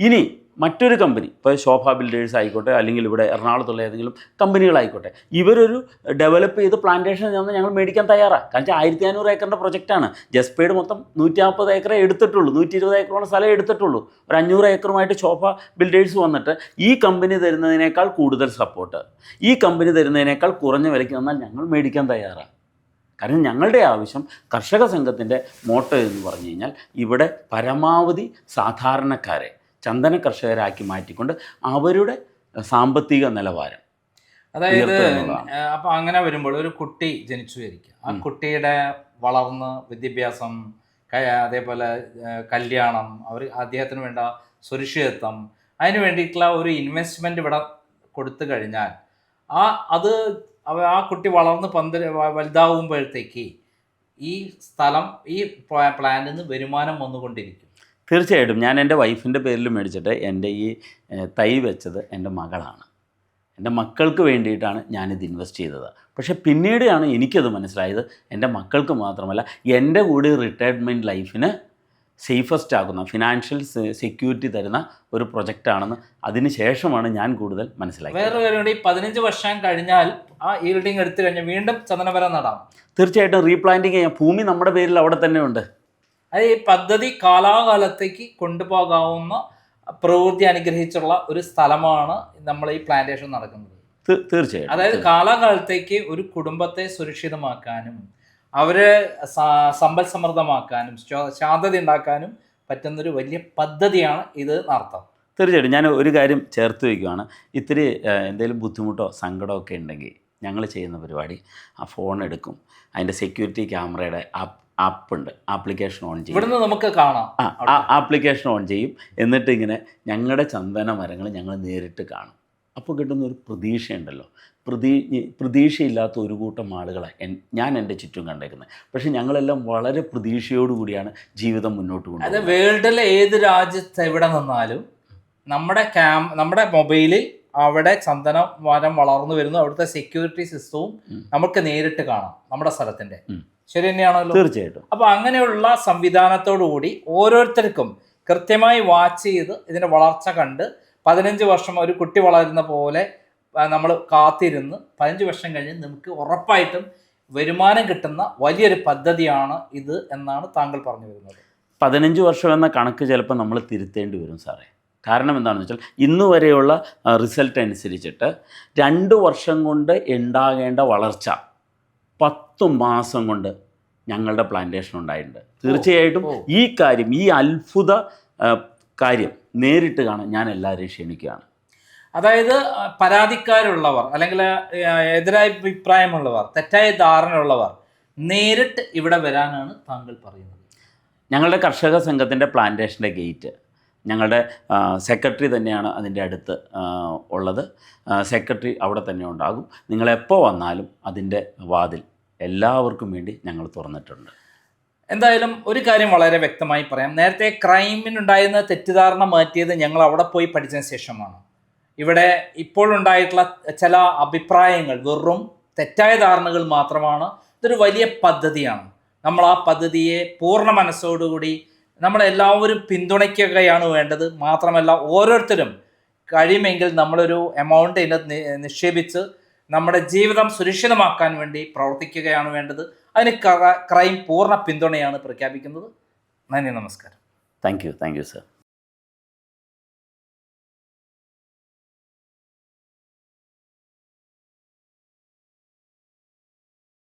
ഇനി മറ്റൊരു കമ്പനി, ഇപ്പോൾ ശോഭ ബിൽഡേഴ്സ് ആയിക്കോട്ടെ, അല്ലെങ്കിൽ ഇവിടെ എറണാകുളത്തുള്ള ഏതെങ്കിലും കമ്പനികളായിക്കോട്ടെ, ഇവരൊരു ഡെവലപ്പ് ചെയ്ത് പ്ലാന്റേഷൻ ചെന്ന് ഞങ്ങൾ മേടിക്കാൻ തയ്യാറാണ്. കാരണം 1500 ഏക്കറിൻ്റെ പ്രൊജക്റ്റാണ്. ജസ്പേഡ് മൊത്തം 150 ഏക്കറേ എടുത്തിട്ടുള്ളൂ, 120 ഏക്കറോളം സ്ഥലം എടുത്തിട്ടുള്ളൂ. ഒരു 500 ഏക്കറുമായിട്ട് ശോഭ ബിൽഡേഴ്സ് വന്നിട്ട് ഈ കമ്പനി തരുന്നതിനേക്കാൾ കൂടുതൽ സപ്പോർട്ട്, ഈ കമ്പനി തരുന്നതിനേക്കാൾ കുറഞ്ഞ വിലയ്ക്ക് തന്നാൽ ഞങ്ങൾ മേടിക്കാൻ തയ്യാറാണ്. കാരണം ഞങ്ങളുടെ ആവശ്യം കർഷക സംഘത്തിൻ്റെ മോട്ടോ എന്ന് പറഞ്ഞു കഴിഞ്ഞാൽ ഇവിടെ പരമാവധി സാധാരണക്കാരെ ചന്ദന കർഷകരാക്കി മാറ്റിക്കൊണ്ട് അവരുടെ സാമ്പത്തിക നിലവാരം, അതായത് അപ്പോൾ അങ്ങനെ വരുമ്പോൾ ഒരു കുട്ടി ജനിച്ചു വരിക, ആ കുട്ടിയുടെ വളർന്ന് വിദ്യാഭ്യാസം, അതേപോലെ കല്യാണം, അദ്ദേഹത്തിന് വേണ്ട സുരക്ഷിതത്വം, അതിന് വേണ്ടിയിട്ടുള്ള ഒരു ഇൻവെസ്റ്റ്മെൻറ്റ് ഇവിടെ കൊടുത്തു കഴിഞ്ഞാൽ ആ കുട്ടി വളർന്ന് വലുതാവുമ്പോഴത്തേക്ക് ഈ സ്ഥലം, ഈ പ്ലാനിൽ നിന്ന് വരുമാനം വന്നുകൊണ്ടിരിക്കും. തീർച്ചയായിട്ടും. ഞാൻ എൻ്റെ വൈഫിൻ്റെ പേരിൽ മേടിച്ചിട്ട് എൻ്റെ ഈ തൈ വെച്ചത് എൻ്റെ മകളാണ്. എൻ്റെ മക്കൾക്ക് വേണ്ടിയിട്ടാണ് ഞാനിത് ഇൻവെസ്റ്റ് ചെയ്തത്. പക്ഷേ പിന്നീടാണ് എനിക്കത് മനസ്സിലായത്, എൻ്റെ മക്കൾക്ക് മാത്രമല്ല എൻ്റെ കൂടി റിട്ടയർമെൻറ്റ് ലൈഫിന് സേഫസ്റ്റ് ആകുന്ന, ഫിനാൻഷ്യൽ സെക്യൂരിറ്റി തരുന്ന ഒരു പ്രൊജക്റ്റാണെന്ന് അതിന് ശേഷമാണ് ഞാൻ കൂടുതൽ മനസ്സിലാക്കിയത്. വേറൊരു കാര്യം, ഈ 15 വർഷം കഴിഞ്ഞാൽ ആ ഈൽഡിങ് എടുത്തു കഴിഞ്ഞാൽ വീണ്ടും ചന്ദനമരം നടാം. തീർച്ചയായിട്ടും റീപ്ലാന്റിങ് ചെയ്യാം. ഭൂമി നമ്മുടെ പേരിൽ അവിടെ തന്നെ ഉണ്ട്. അത് ഈ പദ്ധതി കാലാകാലത്തേക്ക് കൊണ്ടുപോകാവുന്ന പ്രവൃത്തി അനുഗ്രഹിച്ചുള്ള ഒരു സ്ഥലമാണ് നമ്മൾ ഈ പ്ലാന്റേഷൻ നടക്കുന്നത്. തീർച്ചയായും. അതായത് കാലാകാലത്തേക്ക് ഒരു കുടുംബത്തെ സുരക്ഷിതമാക്കാനും അവരെ സമ്പൽ സമൃദ്ധമാക്കാനും ശാന്തത ഉണ്ടാക്കാനും പറ്റുന്നൊരു വലിയ പദ്ധതിയാണ് ഇത് നടത്താം. തീർച്ചയായിട്ടും. ഞാൻ ഒരു കാര്യം ചേർത്ത് വയ്ക്കുകയാണ്. ഇത്തിരി എന്തെങ്കിലും ബുദ്ധിമുട്ടോ സങ്കടമോ ഒക്കെ ഉണ്ടെങ്കിൽ ഞങ്ങൾ ചെയ്യുന്ന പരിപാടി, ആ ഫോൺ എടുക്കും, അതിൻ്റെ സെക്യൂരിറ്റി ക്യാമറയുടെ ആപ്പുണ്ട്, ആപ്ലിക്കേഷൻ ഓൺ ചെയ്യും. ഇവിടുന്ന് നമുക്ക് കാണാം. ആപ്ലിക്കേഷൻ ഓൺ ചെയ്യും. എന്നിട്ട് ഇങ്ങനെ ഞങ്ങളുടെ ചന്ദന മരങ്ങൾ ഞങ്ങൾ നേരിട്ട് കാണും. അപ്പോൾ കിട്ടുന്ന ഒരു പ്രതീക്ഷയുണ്ടല്ലോ, പ്രതീക്ഷയില്ലാത്ത ഒരു കൂട്ടം ആളുകളെ ഞാൻ എൻ്റെ ചുറ്റും കണ്ടേക്കുന്നത്. പക്ഷേ ഞങ്ങളെല്ലാം വളരെ പ്രതീക്ഷയോടുകൂടിയാണ് ജീവിതം മുന്നോട്ട് കൊണ്ടുപോകുന്നത്. അത് വേൾഡിലെ ഏത് രാജ്യത്ത് എവിടെ നിന്നാലും നമ്മുടെ മൊബൈലിൽ അവിടെ ചന്ദന മരം വളർന്നു വരുന്നു, അവിടുത്തെ സെക്യൂരിറ്റി സിസ്റ്റവും നമുക്ക് നേരിട്ട് കാണാം നമ്മുടെ സ്ഥലത്തിന്റെ. ശരി തന്നെയാണല്ലോ? തീർച്ചയായിട്ടും. അപ്പൊ അങ്ങനെയുള്ള സംവിധാനത്തോടു കൂടി ഓരോരുത്തർക്കും കൃത്യമായി വാച്ച് ചെയ്ത് ഇതിന്റെ വളർച്ച കണ്ട് 15 വർഷം ഒരു കുട്ടി വളരുന്ന പോലെ നമ്മൾ കാത്തിരുന്ന് 15 വർഷം കഴിഞ്ഞ് നമുക്ക് ഉറപ്പായിട്ടും വരുമാനം കിട്ടുന്ന വലിയൊരു പദ്ധതിയാണ് ഇത് എന്നാണ് താങ്കൾ പറഞ്ഞു വരുന്നത്. 15 വർഷം എന്ന കണക്ക് ചിലപ്പോൾ നമ്മൾ തിരുത്തേണ്ടി വരും സാറേ. കാരണം എന്താണെന്ന് വെച്ചാൽ ഇന്ന് വരെയുള്ള റിസൾട്ട് അനുസരിച്ചിട്ട് 2 വർഷം കൊണ്ട് ഉണ്ടാകേണ്ട വളർച്ച 10 മാസം കൊണ്ട് ഞങ്ങളുടെ പ്ലാന്റേഷൻ ഉണ്ടായിട്ടുണ്ട്. തീർച്ചയായിട്ടും ഈ കാര്യം, ഈ അത്ഭുത കാര്യം നേരിട്ട് കാണാൻ ഞാൻ എല്ലാവരെയും ക്ഷണിക്കുകയാണ്. അതായത് പരാതിക്കാരുള്ളവർ അല്ലെങ്കിൽ എതിരായ അഭിപ്രായമുള്ളവർ, തെറ്റായ ധാരണയുള്ളവർ നേരിട്ട് ഇവിടെ വരാനാണ് താങ്കൾ പറയുന്നത്. ഞങ്ങളുടെ കർഷക സംഘത്തിൻ്റെ പ്ലാന്റേഷൻ്റെ ഗേറ്റ് ഞങ്ങളുടെ സെക്രട്ടറി തന്നെയാണ് അതിൻ്റെ അടുത്ത് ഉള്ളത്. സെക്രട്ടറി അവിടെ തന്നെ ഉണ്ടാകും. നിങ്ങളെപ്പോൾ വന്നാലും അതിൻ്റെ വാതിൽ എല്ലാവർക്കും വേണ്ടി ഞങ്ങൾ തുറന്നിട്ടുണ്ട്. എന്തായാലും ഒരു കാര്യം വളരെ വ്യക്തമായി പറയാം. നേരത്തെ ക്രൈമിനുണ്ടായിരുന്ന തെറ്റിദ്ധാരണ മാറ്റിയത് ഞങ്ങൾ അവിടെ പോയി പഠിച്ചതിന് ശേഷമാണ്. ഇവിടെ ഇപ്പോഴുണ്ടായിട്ടുള്ള ചില അഭിപ്രായങ്ങൾ വെറും തെറ്റായ ധാരണകൾ മാത്രമാണ്. ഇതൊരു വലിയ പദ്ധതിയാണ്. നമ്മൾ ആ പദ്ധതിയെ പൂർണ്ണ മനസ്സോടുകൂടി നമ്മളെല്ലാവരും പിന്തുണയ്ക്കുകയാണ് വേണ്ടത്. മാത്രമല്ല ഓരോരുത്തരും കഴിയുമെങ്കിൽ നമ്മളൊരു എമൗണ്ട് ഇതിനകത്ത് നിക്ഷേപിച്ച് നമ്മുടെ ജീവിതം സുരക്ഷിതമാക്കാൻ വേണ്ടി പ്രവർത്തിക്കുകയാണ് വേണ്ടത്. അതിന് ക്രൈം പൂർണ്ണ പിന്തുണയാണ് പ്രഖ്യാപിക്കുന്നത്. നന്ദി, നമസ്കാരം. Thank you sir.